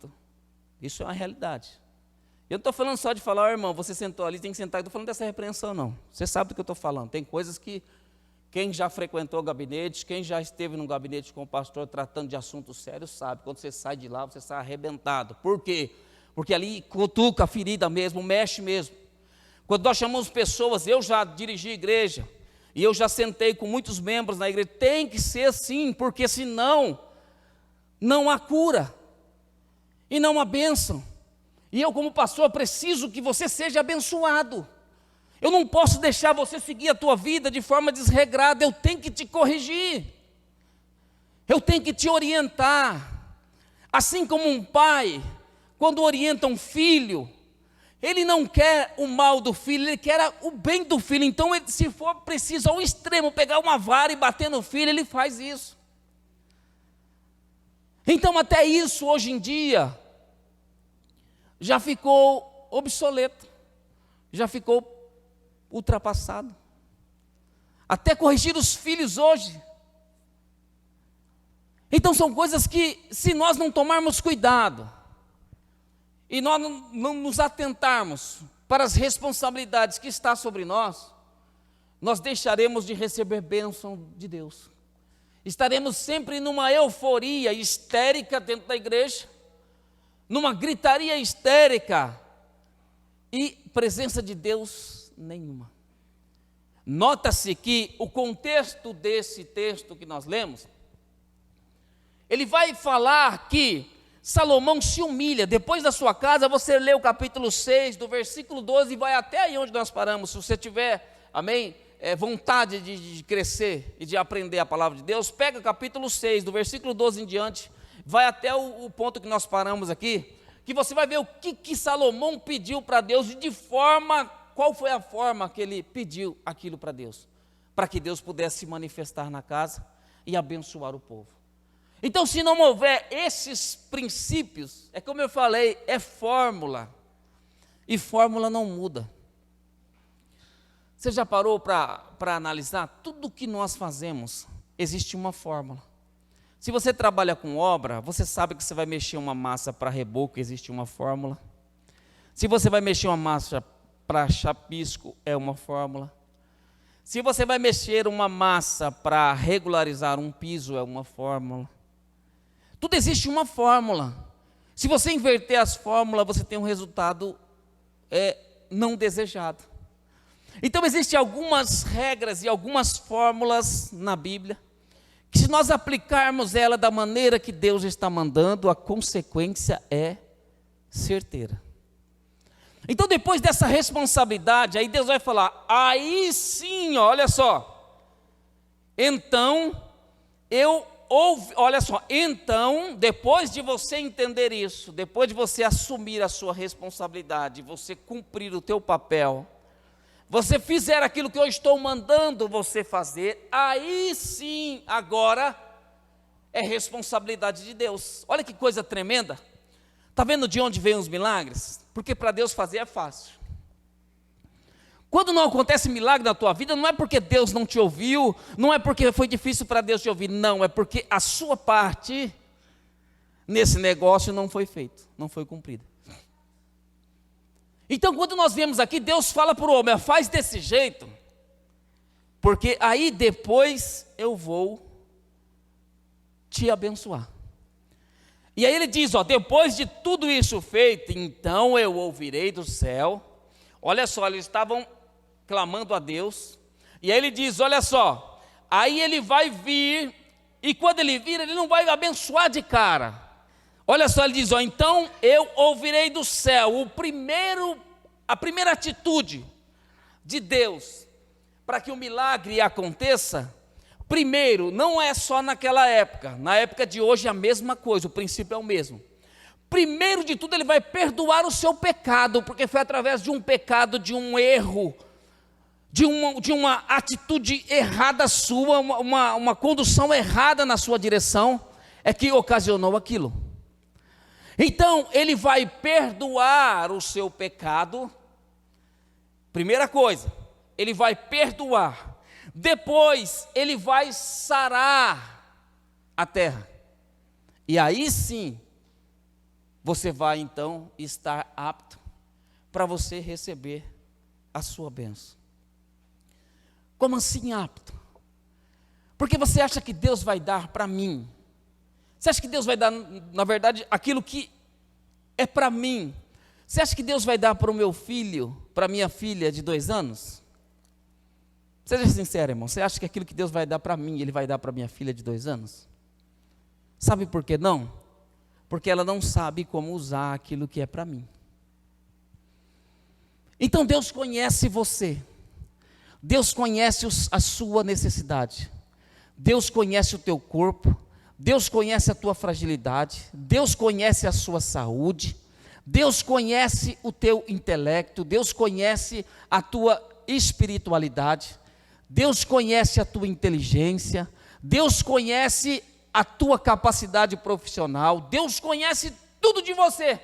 isso é uma realidade. Eu não estou falando só de falar, irmão, você sentou ali, tem que sentar, eu estou falando dessa repreensão, não. Você sabe do que eu estou falando. Tem coisas que quem já frequentou gabinetes, quem já esteve num gabinete com o pastor tratando de assuntos sérios, sabe. Quando você sai de lá, você sai arrebentado. Por quê? Porque ali cutuca a ferida mesmo, mexe mesmo. Quando nós chamamos pessoas, eu já dirigi igreja, e eu já sentei com muitos membros na igreja, tem que ser assim, porque senão não há cura, e não há bênção. E eu, como pastor, preciso que você seja abençoado. Eu não posso deixar você seguir a tua vida de forma desregrada, eu tenho que te corrigir, eu tenho que te orientar. Assim como um pai, quando orienta um filho, ele não quer o mal do filho, ele quer o bem do filho. Então, ele, se for preciso ao extremo, pegar uma vara e bater no filho, ele faz isso. Então, até isso, hoje em dia, já ficou obsoleto, já ficou ultrapassado. Até corrigir os filhos hoje. Então são coisas que, se nós não tomarmos cuidado, e nós não nos atentarmos para as responsabilidades que está sobre nós, nós deixaremos de receber bênção de Deus. Estaremos sempre numa euforia histérica dentro da igreja, numa gritaria histérica, e presença de Deus nenhuma. Nota-se que o contexto desse texto que nós lemos, ele vai falar que Salomão se humilha. Depois da sua casa, você lê o capítulo 6, do versículo 12, e vai até aí onde nós paramos. Se você tiver, amém, vontade de crescer e de aprender a palavra de Deus, pega o capítulo 6, do versículo 12 em diante, vai até o ponto que nós paramos aqui, que você vai ver o que Salomão pediu para Deus, e de forma, qual foi a forma que ele pediu aquilo para Deus, para que Deus pudesse se manifestar na casa e abençoar o povo. Então, se não houver esses princípios, é como eu falei, é fórmula, e fórmula não muda. Você já parou para analisar? Tudo que nós fazemos, existe uma fórmula. Se você trabalha com obra, você sabe que você vai mexer uma massa para reboco, existe uma fórmula. Se você vai mexer uma massa para chapisco, é uma fórmula. Se você vai mexer uma massa para regularizar um piso, é uma fórmula. Tudo existe uma fórmula. Se você inverter as fórmulas, você tem um resultado não desejado. Então, existem algumas regras e algumas fórmulas na Bíblia, que se nós aplicarmos ela da maneira que Deus está mandando, a consequência é certeira. Então, depois dessa responsabilidade, aí Deus vai falar, aí sim, olha só, então, então, depois de você entender isso, depois de você assumir a sua responsabilidade, você cumprir o teu papel, você fizer aquilo que eu estou mandando você fazer, aí sim, agora, é responsabilidade de Deus. Olha que coisa tremenda. Está vendo de onde vêm os milagres? Porque para Deus fazer é fácil. Quando não acontece milagre na tua vida, não é porque Deus não te ouviu, não é porque foi difícil para Deus te ouvir, não, é porque a sua parte nesse negócio não foi feita, não foi cumprida. Então, quando nós vemos aqui, Deus fala para o homem, faz desse jeito, porque aí depois eu vou te abençoar. E aí ele diz, depois de tudo isso feito, então eu ouvirei do céu. Olha só, eles estavam clamando a Deus, e aí ele diz, olha só, aí ele vai vir, e quando ele vir, ele não vai abençoar de cara. Olha só, ele diz, então eu ouvirei do céu. A primeira atitude de Deus para que o milagre aconteça, primeiro, não é só naquela época, na época de hoje é a mesma coisa, o princípio é o mesmo. Primeiro de tudo, ele vai perdoar o seu pecado, porque foi através de um pecado, de um erro, de uma atitude errada sua, uma condução errada na sua direção, é que ocasionou aquilo. Então, ele vai perdoar o seu pecado. Primeira coisa, ele vai perdoar. Depois, ele vai sarar a terra. E aí sim, você vai então estar apto para você receber a sua bênção. Como assim apto? Porque você acha que Deus vai dar para mim? Você acha que Deus vai dar, na verdade, aquilo que é para mim? Você acha que Deus vai dar para o meu filho, para a minha filha de 2 anos? Seja sincero, irmão. Você acha que aquilo que Deus vai dar para mim, Ele vai dar para a minha filha de 2 anos? Sabe por que não? Porque ela não sabe como usar aquilo que é para mim. Então Deus conhece você. Deus conhece a sua necessidade. Deus conhece o teu corpo. Deus conhece a tua fragilidade. Deus conhece a sua saúde. Deus conhece o teu intelecto. Deus conhece a tua espiritualidade. Deus conhece a tua inteligência. Deus conhece a tua capacidade profissional. Deus conhece tudo de você.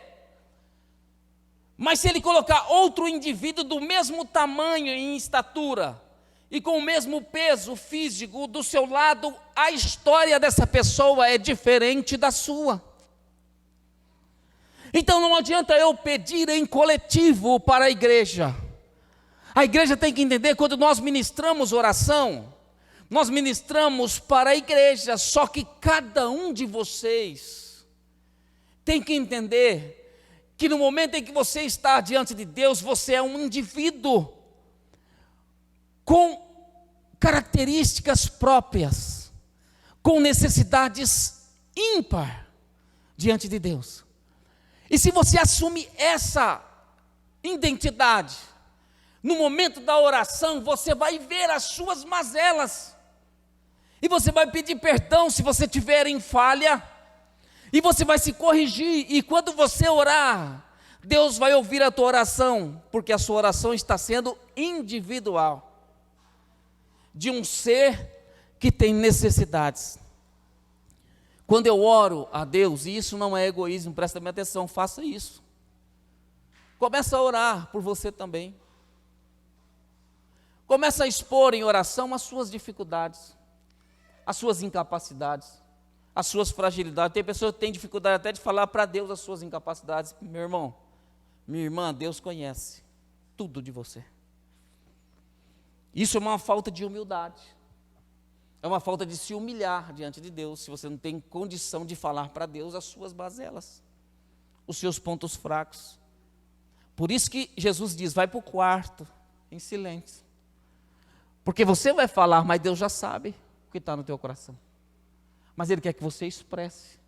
Mas se Ele colocar outro indivíduo do mesmo tamanho em estatura e com o mesmo peso físico do seu lado, a história dessa pessoa é diferente da sua. Então não adianta eu pedir em coletivo para a igreja. A igreja tem que entender, quando nós ministramos oração, nós ministramos para a igreja, só que cada um de vocês tem que entender que no momento em que você está diante de Deus, você é um indivíduo com características próprias, com necessidades ímpar diante de Deus. E se você assume essa identidade, no momento da oração, você vai ver as suas mazelas, e você vai pedir perdão se você tiver em falha, e você vai se corrigir, e quando você orar, Deus vai ouvir a tua oração, porque a sua oração está sendo individual, de um ser que tem necessidades. Quando eu oro a Deus, e isso não é egoísmo, presta bem atenção, faça isso. Começa a orar por você também. Começa a expor em oração as suas dificuldades, as suas incapacidades, as suas fragilidades. Tem pessoas que têm dificuldade até de falar para Deus as suas incapacidades. Meu irmão, minha irmã, Deus conhece tudo de você. Isso é uma falta de humildade. É uma falta de se humilhar diante de Deus, se você não tem condição de falar para Deus as suas mazelas, os seus pontos fracos. Por isso que Jesus diz, vai para o quarto, em silêncio. Porque você vai falar, mas Deus já sabe o que está no teu coração. Mas Ele quer que você expresse.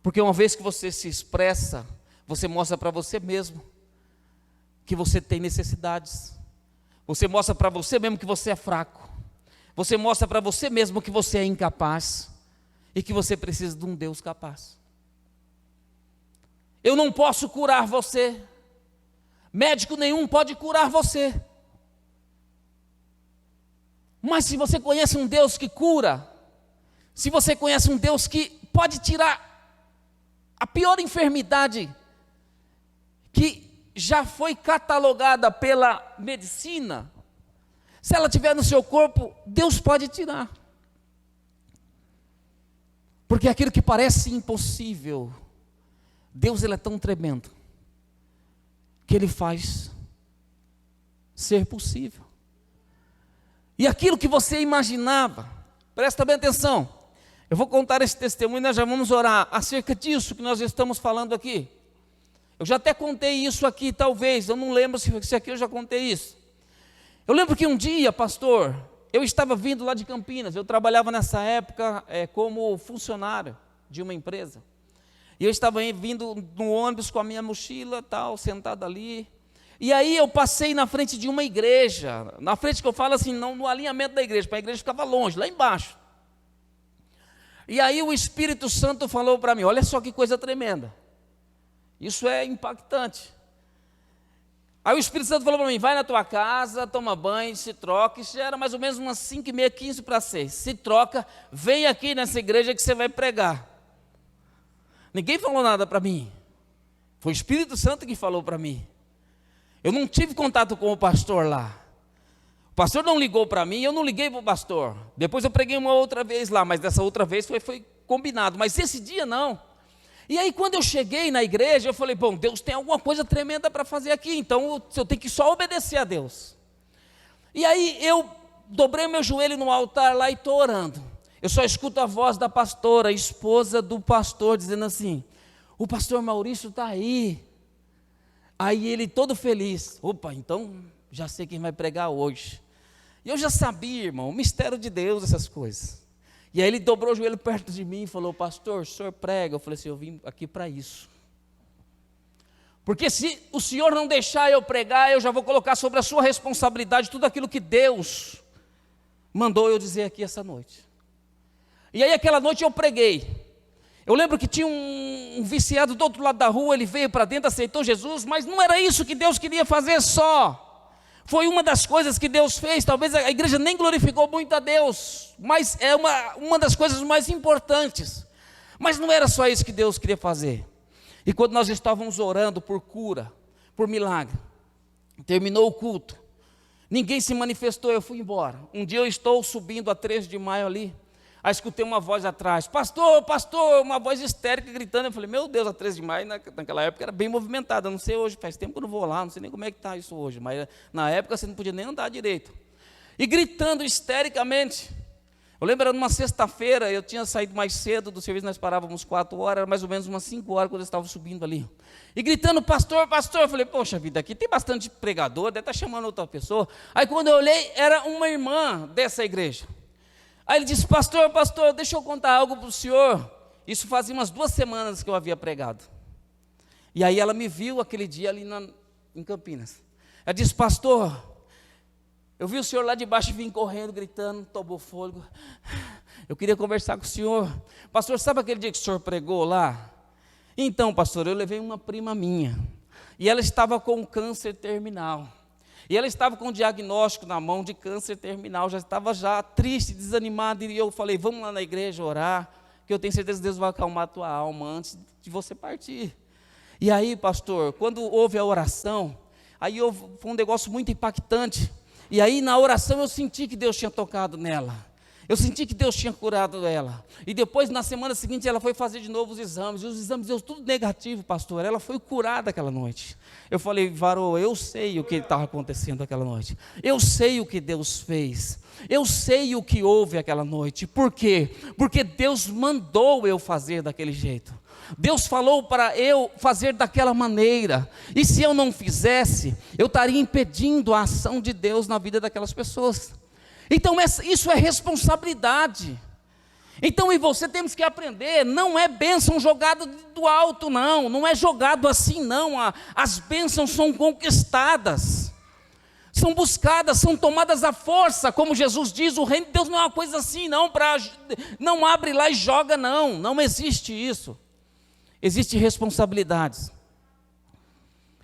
Porque uma vez que você se expressa, você mostra para você mesmo que você tem necessidades. Você mostra para você mesmo que você é fraco. Você mostra para você mesmo que você é incapaz e que você precisa de um Deus capaz. Eu não posso curar você. Médico nenhum pode curar você. Mas se você conhece um Deus que cura, se você conhece um Deus que pode tirar a pior enfermidade que já foi catalogada pela medicina, se ela estiver no seu corpo, Deus pode tirar. Porque aquilo que parece impossível, Deus Ele é tão tremendo, que Ele faz ser possível. E aquilo que você imaginava, presta bem atenção, eu vou contar esse testemunho e nós já vamos orar acerca disso que nós estamos falando aqui. Eu já até contei isso aqui, talvez, eu não lembro se aqui eu já contei isso. Eu lembro que um dia, pastor, eu estava vindo lá de Campinas, eu trabalhava nessa época como funcionário de uma empresa. E eu estava vindo no ônibus com a minha mochila, tal, sentado ali. E aí eu passei na frente de uma igreja, na frente que eu falo assim, não no alinhamento da igreja, para a igreja ficava longe, lá embaixo. E aí o Espírito Santo falou para mim, olha só que coisa tremenda. Isso é impactante. Aí o Espírito Santo falou para mim, vai na tua casa, toma banho, se troca. Isso já era mais ou menos umas 5h30, 15 para 6. Se troca, vem aqui nessa igreja que você vai pregar. Ninguém falou nada para mim. Foi o Espírito Santo que falou para mim. Eu não tive contato com o pastor lá. O pastor não ligou para mim, eu não liguei para o pastor. Depois eu preguei uma outra vez lá, mas dessa outra vez foi combinado. Mas esse dia não. E aí quando eu cheguei na igreja, eu falei, bom, Deus tem alguma coisa tremenda para fazer aqui, então eu tenho que só obedecer a Deus. E aí eu dobrei meu joelho no altar lá e estou orando. Eu só escuto a voz da pastora, esposa do pastor, dizendo assim, o pastor Maurício está aí. Aí ele todo feliz, opa, então já sei quem vai pregar hoje. E eu já sabia, irmão, o mistério de Deus, essas coisas. E aí ele dobrou o joelho perto de mim e falou, pastor, o senhor prega? Eu falei assim, eu vim aqui para isso. Porque se o senhor não deixar eu pregar, eu já vou colocar sobre a sua responsabilidade tudo aquilo que Deus mandou eu dizer aqui essa noite. E aí aquela noite eu preguei. Eu lembro que tinha um viciado do outro lado da rua, ele veio para dentro, aceitou Jesus, mas não era isso que Deus queria fazer só. Foi uma das coisas que Deus fez, talvez a igreja nem glorificou muito a Deus, mas é uma das coisas mais importantes. Mas não era só isso que Deus queria fazer. E quando nós estávamos orando por cura, por milagre, terminou o culto, ninguém se manifestou, eu fui embora. Um dia eu estou subindo a 13 de maio ali, aí escutei uma voz atrás, pastor, pastor, uma voz histérica gritando. Eu falei, meu Deus, a 13 de maio naquela época era bem movimentada, não sei hoje, faz tempo que eu não vou lá, não sei nem como é que está isso hoje, mas na época você não podia nem andar direito. E gritando histericamente. Eu lembro, era numa sexta-feira, eu tinha saído mais cedo do serviço, nós parávamos 4 horas, era mais ou menos umas 5 horas quando eu estava subindo ali. E gritando, pastor, pastor, eu falei, poxa vida, aqui tem bastante pregador, deve estar chamando outra pessoa. Aí quando eu olhei, era uma irmã dessa igreja. Aí ele disse, pastor, pastor, deixa eu contar algo para o senhor. Isso fazia umas 2 semanas que eu havia pregado. E aí ela me viu aquele dia ali em Campinas. Ela disse, pastor, eu vi o senhor lá de baixo vir correndo, gritando, tomou fôlego. Eu queria conversar com o senhor. Pastor, sabe aquele dia que o senhor pregou lá? Então, pastor, eu levei uma prima minha. E ela estava com câncer terminal. E ela estava com um diagnóstico na mão de câncer terminal, já estava triste, desanimada, e eu falei, vamos lá na igreja orar, que eu tenho certeza que Deus vai acalmar a tua alma antes de você partir. E aí, pastor, quando houve a oração, aí foi um negócio muito impactante, e aí na oração eu senti que Deus tinha tocado nela, eu senti que Deus tinha curado ela, e depois na semana seguinte ela foi fazer de novo os exames, e os exames deu tudo negativo, pastor, ela foi curada aquela noite. Eu falei, varô, eu sei o que estava acontecendo aquela noite, eu sei o que Deus fez, eu sei o que houve aquela noite. Por quê? Porque Deus mandou eu fazer daquele jeito, Deus falou para eu fazer daquela maneira, e se eu não fizesse, eu estaria impedindo a ação de Deus na vida daquelas pessoas. Então isso é responsabilidade. Então eu e você temos que aprender, não é bênção jogada do alto, não é jogado assim não, as bênçãos são conquistadas, são buscadas, são tomadas à força, como Jesus diz, o reino de Deus não é uma coisa assim não abre lá e joga não existe isso, existe responsabilidades,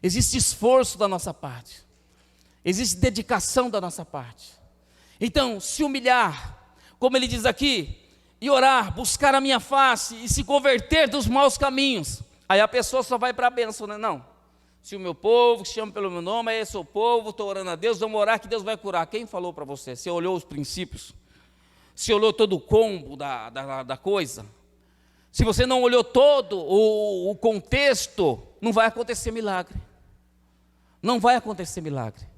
existe esforço da nossa parte, existe dedicação da nossa parte. Então, se humilhar, como ele diz aqui, e orar, buscar a minha face e se converter dos maus caminhos, aí a pessoa só vai para a bênção, né? Não, se o meu povo, que chama pelo meu nome, é esse o povo, estou orando a Deus, vamos orar que Deus vai curar. Quem falou para você? Você olhou os princípios? Você olhou todo o combo da coisa? Se você não olhou todo o contexto, não vai acontecer milagre. Não vai acontecer milagre.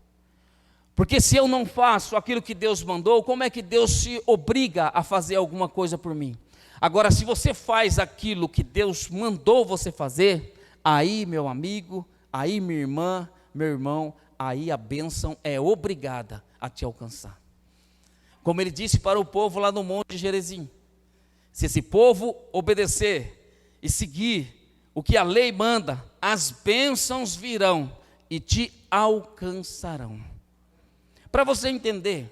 Porque se eu não faço aquilo que Deus mandou, como é que Deus se obriga a fazer alguma coisa por mim? Agora, se você faz aquilo que Deus mandou você fazer, aí, meu amigo, aí, minha irmã, meu irmão, aí a bênção é obrigada a te alcançar. Como ele disse para o povo lá no Monte Gerizim, se esse povo obedecer e seguir o que a lei manda, as bênçãos virão e te alcançarão. Para você entender,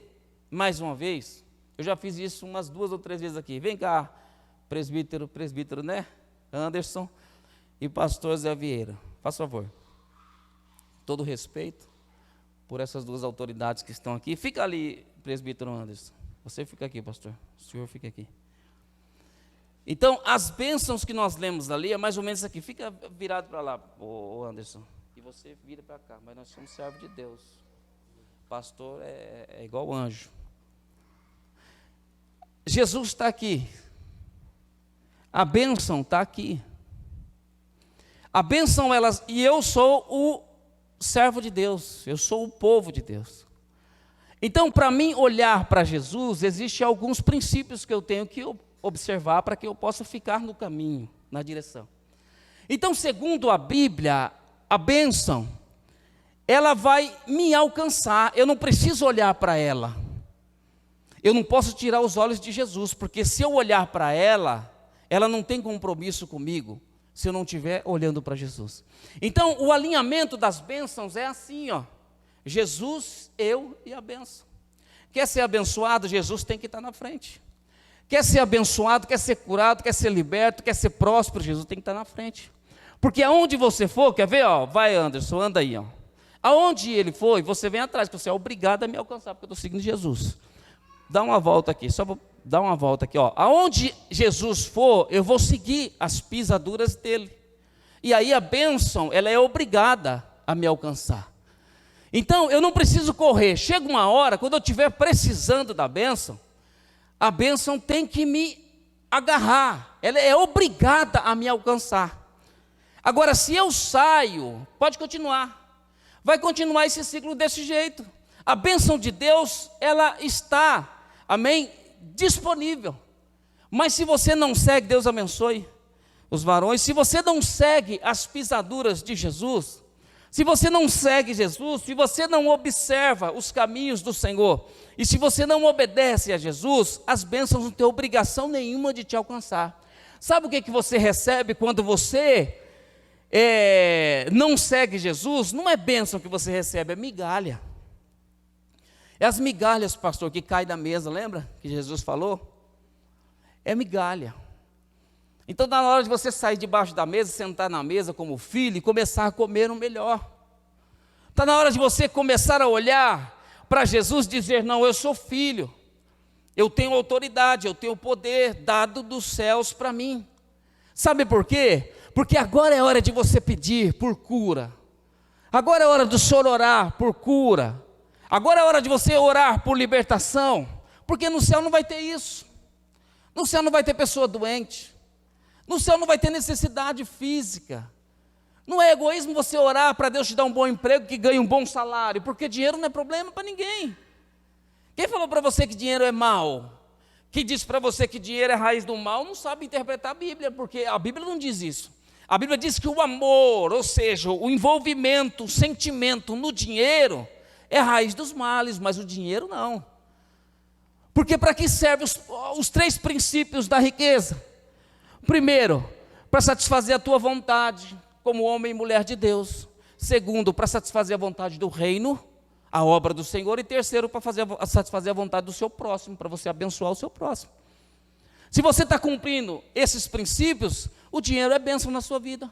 mais uma vez, eu já fiz isso umas 2 ou 3 vezes aqui. Vem cá, presbítero, né? Anderson e pastor Zé Vieira, faz favor. todo respeito por essas duas autoridades que estão aqui. Fica ali, presbítero Anderson. Você fica aqui, pastor. O senhor fica aqui. Então, as bênçãos que nós lemos ali é mais ou menos aqui. Fica virado para lá, ô Anderson. E você vira para cá. Mas nós somos servos de Deus. Pastor é igual anjo. Jesus está aqui. A bênção está aqui. A bênção, e eu sou o servo de Deus. Eu sou o povo de Deus. Então, para mim olhar para Jesus, existem alguns princípios que eu tenho que observar para que eu possa ficar no caminho, na direção. Então, segundo a Bíblia, a bênção, ela vai me alcançar. Eu não preciso olhar para ela. Eu não posso tirar os olhos de Jesus, porque se eu olhar para ela, ela não tem compromisso comigo, se eu não estiver olhando para Jesus. Então, o alinhamento das bênçãos é assim, ó. Jesus, eu e a bênção. Quer ser abençoado, Jesus tem que estar na frente. Quer ser abençoado, quer ser curado, quer ser liberto, quer ser próspero, Jesus tem que estar na frente. Porque aonde você for, quer ver, ó, vai Anderson, anda aí, ó. Aonde ele foi, você vem atrás, porque você é obrigado a me alcançar, porque eu estou seguindo Jesus. Dá uma volta aqui, só vou dar uma volta aqui, ó. Aonde Jesus for, eu vou seguir as pisaduras dele. E aí a bênção, ela é obrigada a me alcançar. Então, eu não preciso correr. Chega uma hora, quando eu estiver precisando da bênção, a bênção tem que me agarrar. Ela é obrigada a me alcançar. Agora, se eu saio, pode continuar. Vai continuar esse ciclo desse jeito. A bênção de Deus, ela está, amém, disponível. Mas se você não segue, Deus abençoe os varões. Se você não segue as pisaduras de Jesus, se você não segue Jesus, se você não observa os caminhos do Senhor, e se você não obedece a Jesus, as bênçãos não têm obrigação nenhuma de te alcançar. Sabe o que você recebe quando você não segue Jesus? Não é bênção que você recebe, é migalha. É as migalhas, pastor, que caem da mesa, lembra que Jesus falou? É migalha. Então, na hora de você sair debaixo da mesa, sentar na mesa como filho e começar a comer o melhor. Está na hora de você começar a olhar para Jesus e dizer, não, eu sou filho, eu tenho autoridade, eu tenho poder dado dos céus para mim. Sabe por quê? Porque agora é hora de você pedir por cura. Agora é hora do senhor orar por cura. Agora é hora de você orar por libertação. Porque no céu não vai ter isso. No céu não vai ter pessoa doente. No céu não vai ter necessidade física. Não é egoísmo você orar para Deus te dar um bom emprego, que ganhe um bom salário, porque dinheiro não é problema para ninguém. Quem falou para você que dinheiro é mal? Quem disse para você que dinheiro é raiz do mal, não sabe interpretar a Bíblia, porque a Bíblia não diz isso. A Bíblia diz que o amor, ou seja, o envolvimento, o sentimento no dinheiro, é a raiz dos males, mas o dinheiro não. Porque para que servem os três princípios da riqueza? Primeiro, para satisfazer a tua vontade, como homem e mulher de Deus. Segundo, para satisfazer a vontade do reino, a obra do Senhor. E terceiro, para satisfazer a vontade do seu próximo, para você abençoar o seu próximo. Se você está cumprindo esses princípios, o dinheiro é bênção na sua vida.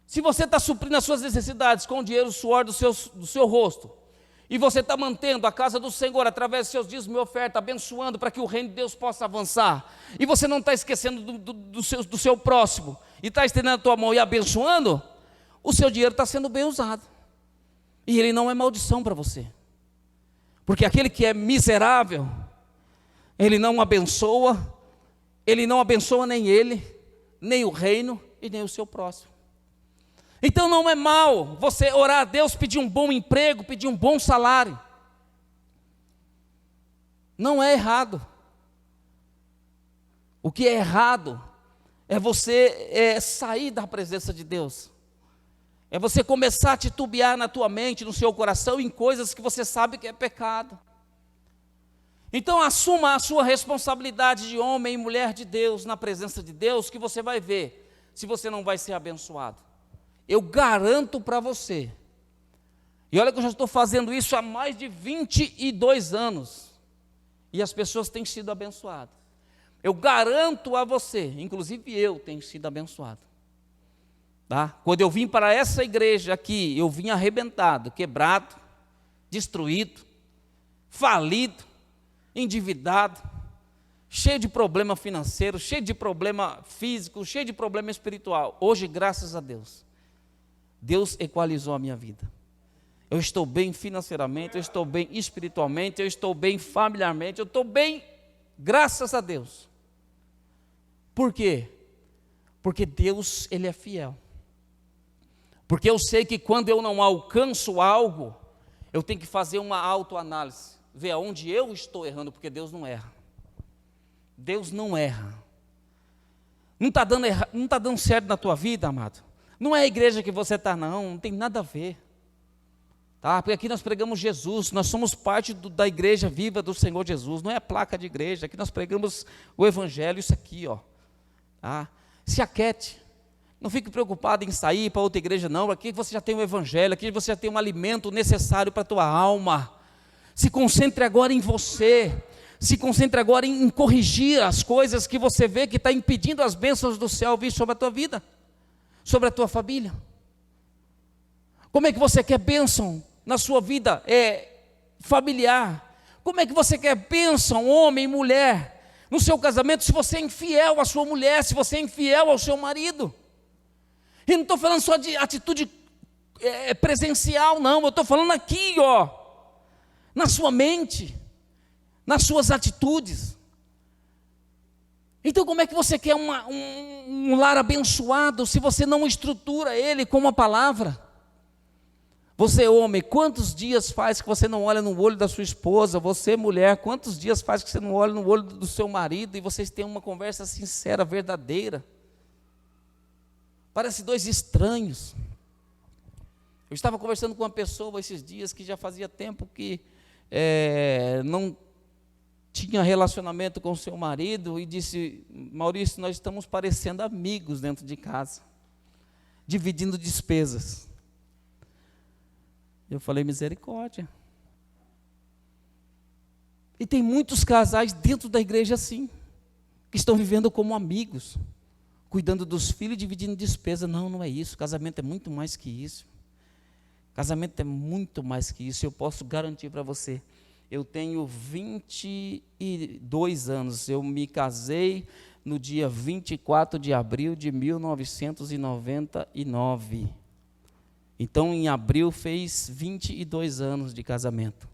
Se você está suprindo as suas necessidades com o dinheiro, o suor do seu rosto, e você está mantendo a casa do Senhor através dos seus dízimos e oferta, abençoando para que o reino de Deus possa avançar, e você não está esquecendo do seu próximo, e está estendendo a tua mão e abençoando, o seu dinheiro está sendo bem usado, e ele não é maldição para você, porque aquele que é miserável, ele não abençoa nem ele, nem o reino, e nem o seu próximo. Então não é mal você orar a Deus, pedir um bom emprego, pedir um bom salário. Não é errado. O que é errado é você sair da presença de Deus. É você começar a titubear na tua mente, no seu coração, em coisas que você sabe que é pecado. Então assuma a sua responsabilidade de homem e mulher de Deus, na presença de Deus, que você vai ver se você não vai ser abençoado. Eu garanto para você, e olha que eu já estou fazendo isso há mais de 22 anos, e as pessoas têm sido abençoadas. Eu garanto a você, inclusive eu tenho sido abençoado. Tá? Quando eu vim para essa igreja aqui, eu vim arrebentado, quebrado, destruído, falido, endividado, cheio de problema financeiro, cheio de problema físico, cheio de problema espiritual. Hoje, graças a Deus, Deus equalizou a minha vida. Eu estou bem financeiramente, eu estou bem espiritualmente, eu estou bem familiarmente, eu estou bem, graças a Deus. Por quê? Porque Deus, Ele é fiel. Porque eu sei que quando eu não alcanço algo, eu tenho que fazer uma autoanálise, ver aonde eu estou errando, porque Deus não erra. Deus não erra. Não está dando certo na tua vida, amado? Não é a igreja que você está, não tem nada a ver. Tá? Porque aqui nós pregamos Jesus, nós somos parte da igreja viva do Senhor Jesus, não é a placa de igreja, aqui nós pregamos o Evangelho, isso aqui, ó. Tá? Se aquete, não fique preocupado em sair para outra igreja, não. Aqui você já tem o Evangelho, aqui você já tem um alimento necessário para a tua alma. Se concentre agora em você, se concentre agora em corrigir as coisas que você vê que está impedindo as bênçãos do céu vir sobre a tua vida, sobre a tua família. Como é que você quer bênção na sua vida familiar? Como é que você quer bênção, homem e mulher, no seu casamento, se você é infiel à sua mulher, se você é infiel ao seu marido? E não estou falando só de atitude presencial, não, eu estou falando aqui, ó, na sua mente, nas suas atitudes. Então como é que você quer um lar abençoado, se você não estrutura ele com uma palavra? Você, homem, quantos dias faz que você não olha no olho da sua esposa? Você, mulher, quantos dias faz que você não olha no olho do seu marido e vocês têm uma conversa sincera, verdadeira? Parece dois estranhos. Eu estava conversando com uma pessoa esses dias que já fazia tempo que não tinha relacionamento com o seu marido e disse: Maurício, nós estamos parecendo amigos dentro de casa, dividindo despesas. Eu falei: misericórdia. E tem muitos casais dentro da igreja assim, que estão vivendo como amigos, cuidando dos filhos e dividindo despesa. Não, não é isso. Casamento é muito mais que isso. Casamento é muito mais que isso. Eu posso garantir para você. Eu tenho 22 anos. Eu me casei no dia 24 de abril de 1999. Então, em abril, fez 22 anos de casamento.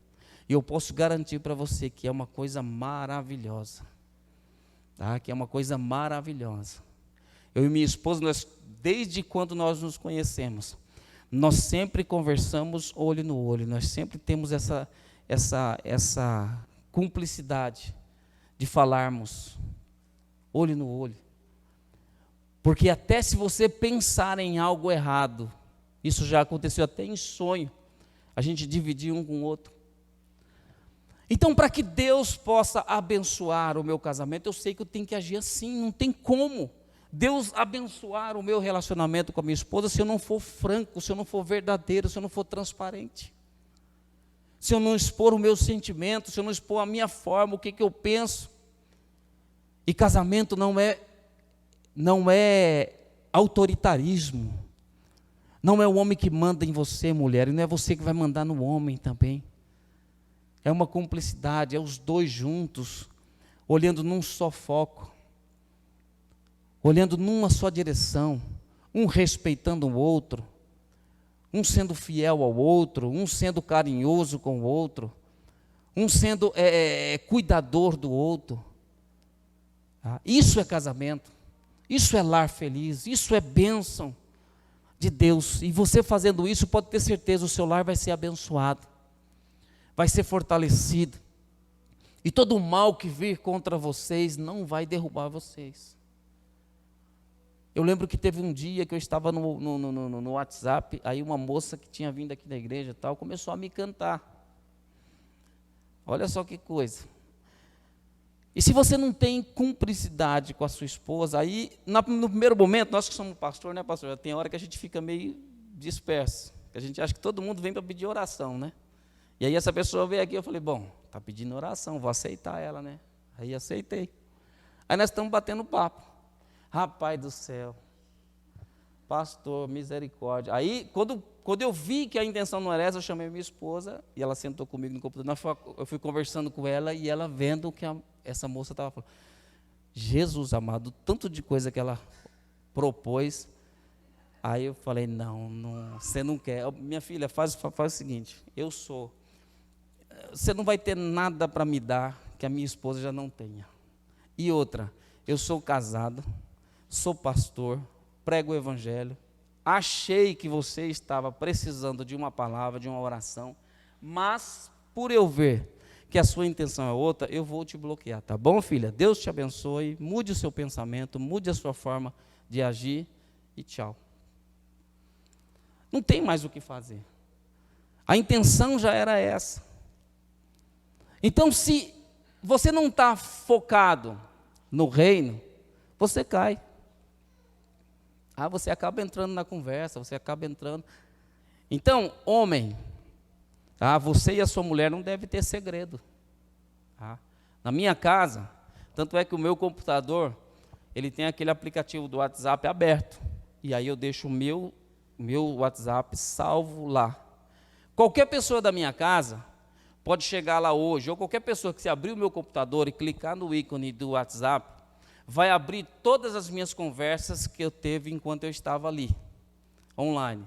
E eu posso garantir para você que é uma coisa maravilhosa. Tá? Que é uma coisa maravilhosa. Eu e minha esposa, desde quando nós nos conhecemos, nós sempre conversamos olho no olho. Nós sempre temos essa cumplicidade de falarmos olho no olho. Porque até se você pensar em algo errado, isso já aconteceu até em sonho, a gente dividir um com o outro. Então, para que Deus possa abençoar o meu casamento, eu sei que eu tenho que agir assim. Não tem como Deus abençoar o meu relacionamento com a minha esposa se eu não for franco, se eu não for verdadeiro, se eu não for transparente, se eu não expor o meu sentimento, se eu não expor a minha forma, o que eu penso. E casamento não é autoritarismo. Não é o homem que manda em você, mulher, e não é você que vai mandar no homem também. É uma cumplicidade, é os dois juntos, olhando num só foco, olhando numa só direção, um respeitando o outro, um sendo fiel ao outro, um sendo carinhoso com o outro, um sendo cuidador do outro. Isso é casamento, isso é lar feliz, isso é bênção de Deus. E você fazendo isso, pode ter certeza, o seu lar vai ser abençoado, vai ser fortalecido, e todo o mal que vir contra vocês não vai derrubar vocês. Eu lembro que teve um dia que eu estava no WhatsApp, aí uma moça que tinha vindo aqui da igreja tal, começou a me cantar. Olha só que coisa. E se você não tem cumplicidade com a sua esposa, aí no primeiro momento, nós que somos pastor, né, pastor? Tem hora que a gente fica meio disperso, que a gente acha que todo mundo vem para pedir oração, né? E aí essa pessoa veio aqui, eu falei: bom, está pedindo oração, vou aceitar ela, né? Aí aceitei. Aí nós estamos batendo papo. Rapaz do céu, pastor, misericórdia. Aí, quando eu vi que a intenção não era essa, eu chamei minha esposa e ela sentou comigo no computador. Eu fui conversando com ela e ela vendo o que essa moça estava falando. Jesus amado, tanto de coisa que ela propôs. Aí eu falei, não, você não quer. Minha filha, faz o seguinte, você não vai ter nada para me dar que a minha esposa já não tenha. E outra, eu sou casado, sou pastor, prego o evangelho, achei que você estava precisando de uma palavra, de uma oração, mas por eu ver que a sua intenção é outra, eu vou te bloquear, tá bom, filha? Deus te abençoe, mude o seu pensamento, mude a sua forma de agir e tchau. Não tem mais o que fazer. A intenção já era essa. Então, se você não está focado no reino, você cai. Você acaba entrando na conversa, você acaba entrando. Então, homem, você e a sua mulher não devem ter segredo. Na minha casa, tanto é que o meu computador, ele tem aquele aplicativo do WhatsApp aberto. E aí eu deixo o meu WhatsApp salvo lá. Qualquer pessoa da minha casa pode chegar lá hoje, ou qualquer pessoa que se abrir o meu computador e clicar no ícone do WhatsApp, vai abrir todas as minhas conversas que eu teve enquanto eu estava ali, online,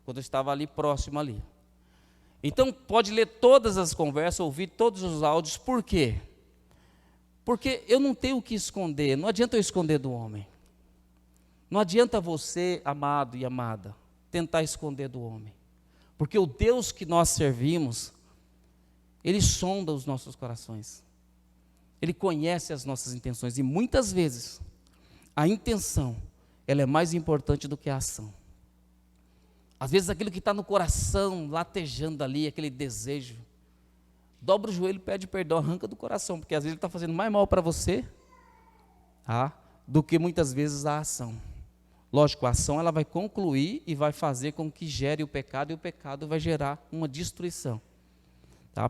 quando eu estava ali próximo ali. Então, pode ler todas as conversas, ouvir todos os áudios. Por quê? Porque eu não tenho o que esconder, não adianta eu esconder do homem. Não adianta você, amado e amada, tentar esconder do homem. Porque o Deus que nós servimos, Ele sonda os nossos corações. Ele conhece as nossas intenções. E muitas vezes, a intenção, ela é mais importante do que a ação. Às vezes aquilo que está no coração, latejando ali, aquele desejo, dobra o joelho, pede perdão, arranca do coração. Porque às vezes ele está fazendo mais mal para você, do que muitas vezes a ação. Lógico, a ação ela vai concluir e vai fazer com que gere o pecado, e o pecado vai gerar uma destruição.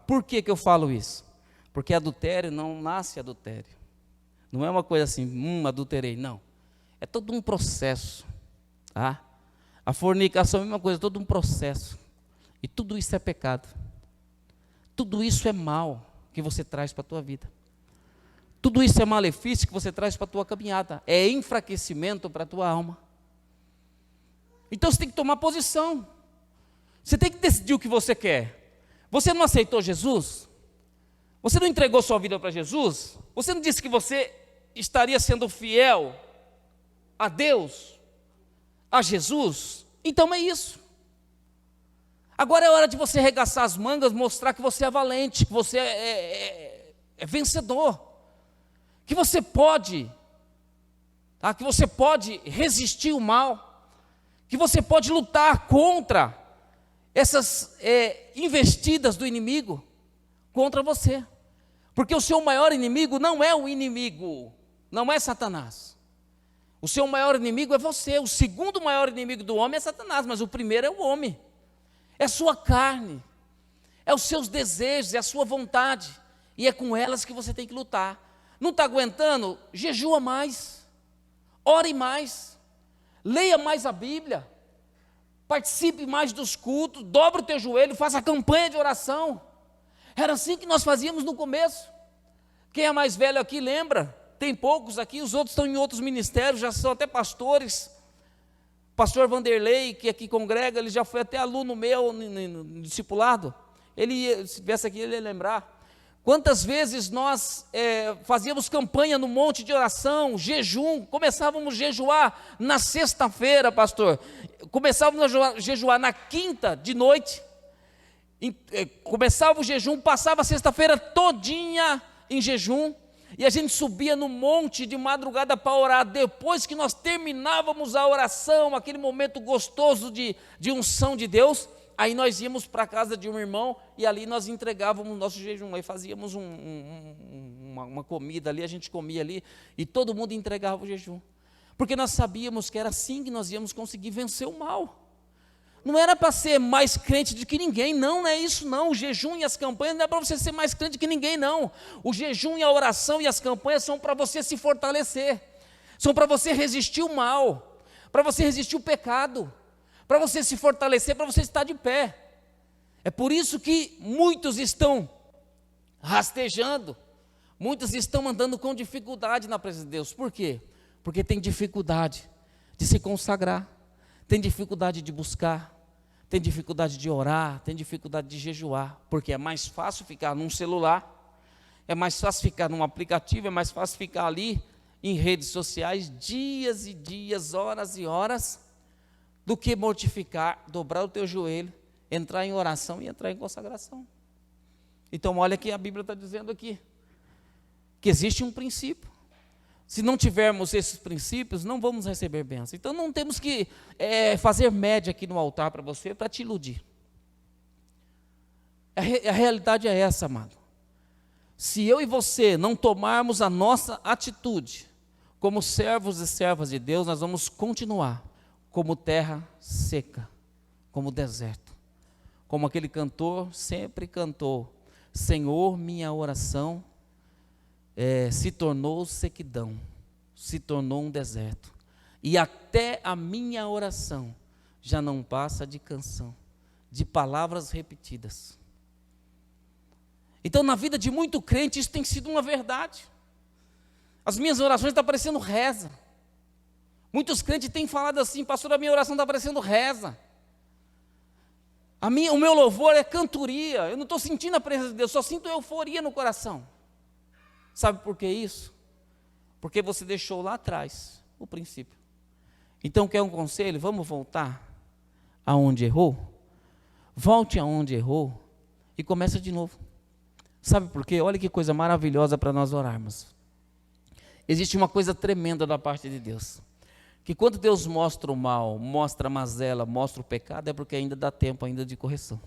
Por que eu falo isso? Porque adultério não nasce adultério. Não é uma coisa assim, adulterei, não. É todo um processo. A fornicação é a mesma coisa, todo um processo. E tudo isso é pecado. Tudo isso é mal que você traz para a tua vida. Tudo isso é malefício que você traz para a tua caminhada. É enfraquecimento para a tua alma. Então você tem que tomar posição. Você tem que decidir o que você quer. Você não aceitou Jesus? Você não entregou sua vida para Jesus? Você não disse que você estaria sendo fiel a Deus, a Jesus? Então é isso. Agora é hora de você arregaçar as mangas, mostrar que você é valente, que você é vencedor, que você pode, que você pode resistir o mal, que você pode lutar contra essas investidas do inimigo contra você. Porque o seu maior inimigo não é o inimigo, não é Satanás. O seu maior inimigo é você. O segundo maior inimigo do homem é Satanás, mas o primeiro é o homem. É a sua carne, é os seus desejos, é a sua vontade. E é com elas que você tem que lutar. Não está aguentando? Jejua mais, ore mais, leia mais a Bíblia, participe mais dos cultos, dobra o teu joelho, faça a campanha de oração. Era assim que nós fazíamos no começo. Quem é mais velho aqui lembra? Tem poucos aqui, os outros estão em outros ministérios, já são até pastores. Pastor Vanderlei, que aqui congrega, ele já foi até aluno meu no discipulado. Ele, se viesse aqui, ele ia lembrar. Quantas vezes nós fazíamos campanha no monte de oração, jejum, começávamos a jejuar na sexta-feira, pastor. Começávamos a jejuar na quinta de noite. Começava o jejum, passava a sexta-feira todinha em jejum, e a gente subia no monte de madrugada para orar. Depois que nós terminávamos a oração, aquele momento gostoso de unção de Deus, aí nós íamos para a casa de um irmão, e ali nós entregávamos o nosso jejum, aí fazíamos uma comida ali, a gente comia ali, e todo mundo entregava o jejum, porque nós sabíamos que era assim que nós íamos conseguir vencer o mal. Não era para ser mais crente do que ninguém, não é isso não. O jejum e as campanhas não é para você ser mais crente do que ninguém, não. O jejum e a oração e as campanhas são para você se fortalecer, são para você resistir o mal, para você resistir o pecado, para você se fortalecer, para você estar de pé. É por isso que muitos estão rastejando, muitos estão andando com dificuldade na presença de Deus. Por quê? Porque tem dificuldade de se consagrar, tem dificuldade de buscar, tem dificuldade de orar, tem dificuldade de jejuar, porque é mais fácil ficar num celular, é mais fácil ficar num aplicativo, é mais fácil ficar ali em redes sociais dias e dias, horas e horas, do que mortificar, dobrar o teu joelho, entrar em oração e entrar em consagração. Então olha que a Bíblia está dizendo aqui, que existe um princípio. Se não tivermos esses princípios, não vamos receber bênção. Então não temos que fazer média aqui no altar para você, para te iludir. A realidade é essa, amado. Se eu e você não tomarmos a nossa atitude como servos e servas de Deus, nós vamos continuar como terra seca, como deserto. Como aquele cantor sempre cantou: Senhor, minha oração se tornou sequidão, se tornou um deserto, e até a minha oração já não passa de canção, de palavras repetidas. Então na vida de muito crente isso tem sido uma verdade. As minhas orações estão parecendo reza. Muitos crentes têm falado assim: pastor, a minha oração está parecendo reza. O meu louvor é cantoria, eu não estou sentindo a presença de Deus, só sinto euforia no coração. Sabe por que isso? Porque você deixou lá atrás o princípio. Então quer um conselho? Vamos voltar aonde errou? Volte aonde errou e começa de novo. Sabe por quê? Olha que coisa maravilhosa para nós orarmos. Existe uma coisa tremenda da parte de Deus, que quando Deus mostra o mal, mostra a mazela, mostra o pecado, é porque ainda dá tempo ainda de correção.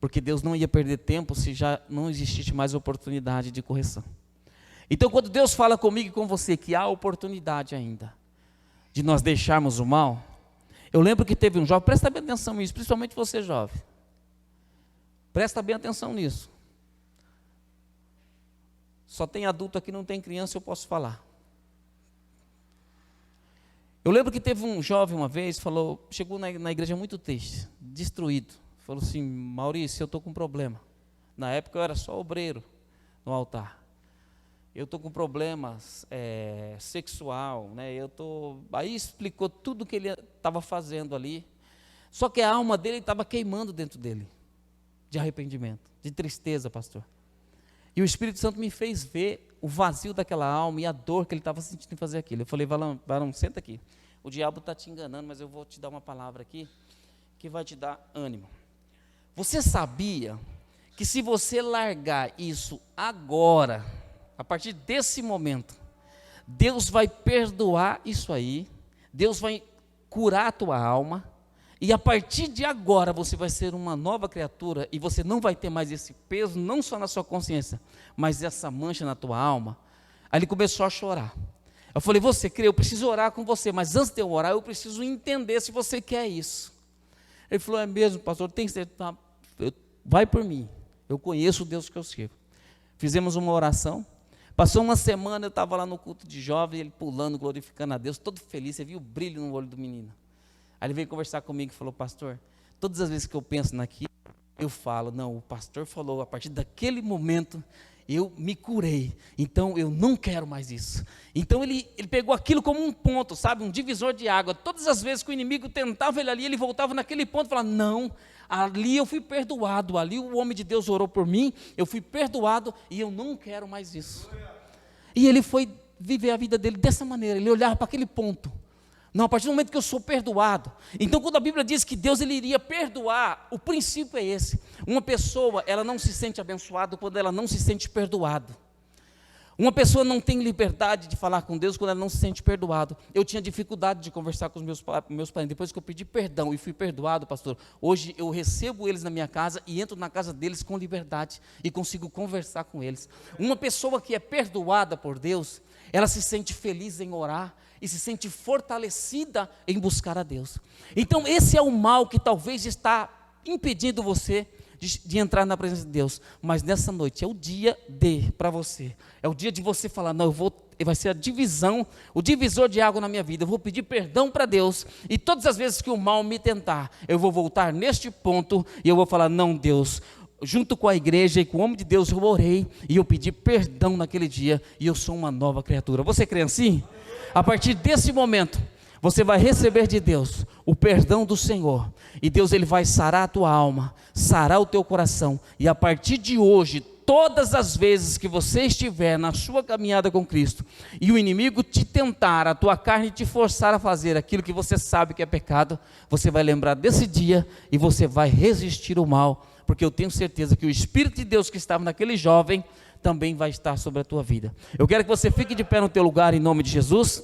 Porque Deus não ia perder tempo se já não existisse mais oportunidade de correção. Então quando Deus fala comigo e com você que há oportunidade ainda de nós deixarmos o mal, eu lembro que teve um jovem, presta bem atenção nisso, principalmente você jovem, presta bem atenção nisso. Só tem adulto aqui, não tem criança, eu posso falar. Eu lembro que teve um jovem uma vez, chegou na igreja muito triste, destruído. Falou assim: Maurício, eu estou com um problema. Na época eu era só obreiro no altar. Eu estou com problemas sexual, né? Aí explicou tudo o que ele estava fazendo ali. Só que a alma dele estava queimando dentro dele, de arrependimento, de tristeza, pastor. E o Espírito Santo me fez ver o vazio daquela alma e a dor que ele estava sentindo em fazer aquilo. Eu falei: varão, senta aqui. O diabo está te enganando, mas eu vou te dar uma palavra aqui que vai te dar ânimo. Você sabia que se você largar isso agora, a partir desse momento, Deus vai perdoar isso aí, Deus vai curar a tua alma, e a partir de agora você vai ser uma nova criatura, e você não vai ter mais esse peso, não só na sua consciência, mas essa mancha na tua alma. Aí ele começou a chorar. Eu falei: você crê? Eu preciso orar com você, mas antes de eu orar, eu preciso entender se você quer isso. Ele falou: é mesmo, pastor, tem certeza? Vai por mim, eu conheço o Deus que eu sirvo. Fizemos uma oração, passou uma semana, eu estava lá no culto de jovem, ele pulando, glorificando a Deus, todo feliz. Você viu o brilho no olho do menino. Aí ele veio conversar comigo e falou: pastor, todas as vezes que eu penso naquilo, eu falo: não, o pastor falou, a partir daquele momento eu me curei, então eu não quero mais isso. Então ele pegou aquilo como um ponto, sabe, um divisor de água. Todas as vezes que o inimigo tentava ele ali, ele voltava naquele ponto e falava: não, ali eu fui perdoado, ali o homem de Deus orou por mim, eu fui perdoado e eu não quero mais isso. E ele foi viver a vida dele dessa maneira, ele olhava para aquele ponto. Não, a partir do momento que eu sou perdoado. Então quando a Bíblia diz que Deus ele iria perdoar, o princípio é esse. Uma pessoa, ela não se sente abençoada quando ela não se sente perdoado. Uma pessoa não tem liberdade de falar com Deus quando ela não se sente perdoado. Eu tinha dificuldade de conversar com os meus parentes. Depois que eu pedi perdão e fui perdoado, pastor, hoje eu recebo eles na minha casa e entro na casa deles com liberdade e consigo conversar com eles. Uma pessoa que é perdoada por Deus, ela se sente feliz em orar e se sente fortalecida em buscar a Deus. Então esse é o mal que talvez está impedindo você de entrar na presença de Deus. Mas nessa noite é o dia para você, é o dia de você falar: não, vai ser a divisão, o divisor de água na minha vida. Eu vou pedir perdão para Deus, e todas as vezes que o mal me tentar, eu vou voltar neste ponto, e eu vou falar, não, Deus, junto com a igreja e com o homem de Deus, eu orei, e eu pedi perdão naquele dia, e eu sou uma nova criatura. Você crê assim? A partir desse momento, você vai receber de Deus o perdão do Senhor, e Deus ele vai sarar a tua alma, sarar o teu coração, e a partir de hoje, todas as vezes que você estiver na sua caminhada com Cristo, e o inimigo te tentar, a tua carne te forçar a fazer aquilo que você sabe que é pecado, você vai lembrar desse dia, e você vai resistir ao mal, porque eu tenho certeza que o Espírito de Deus que estava naquele jovem, também vai estar sobre a tua vida. Eu quero que você fique de pé no teu lugar, em nome de Jesus.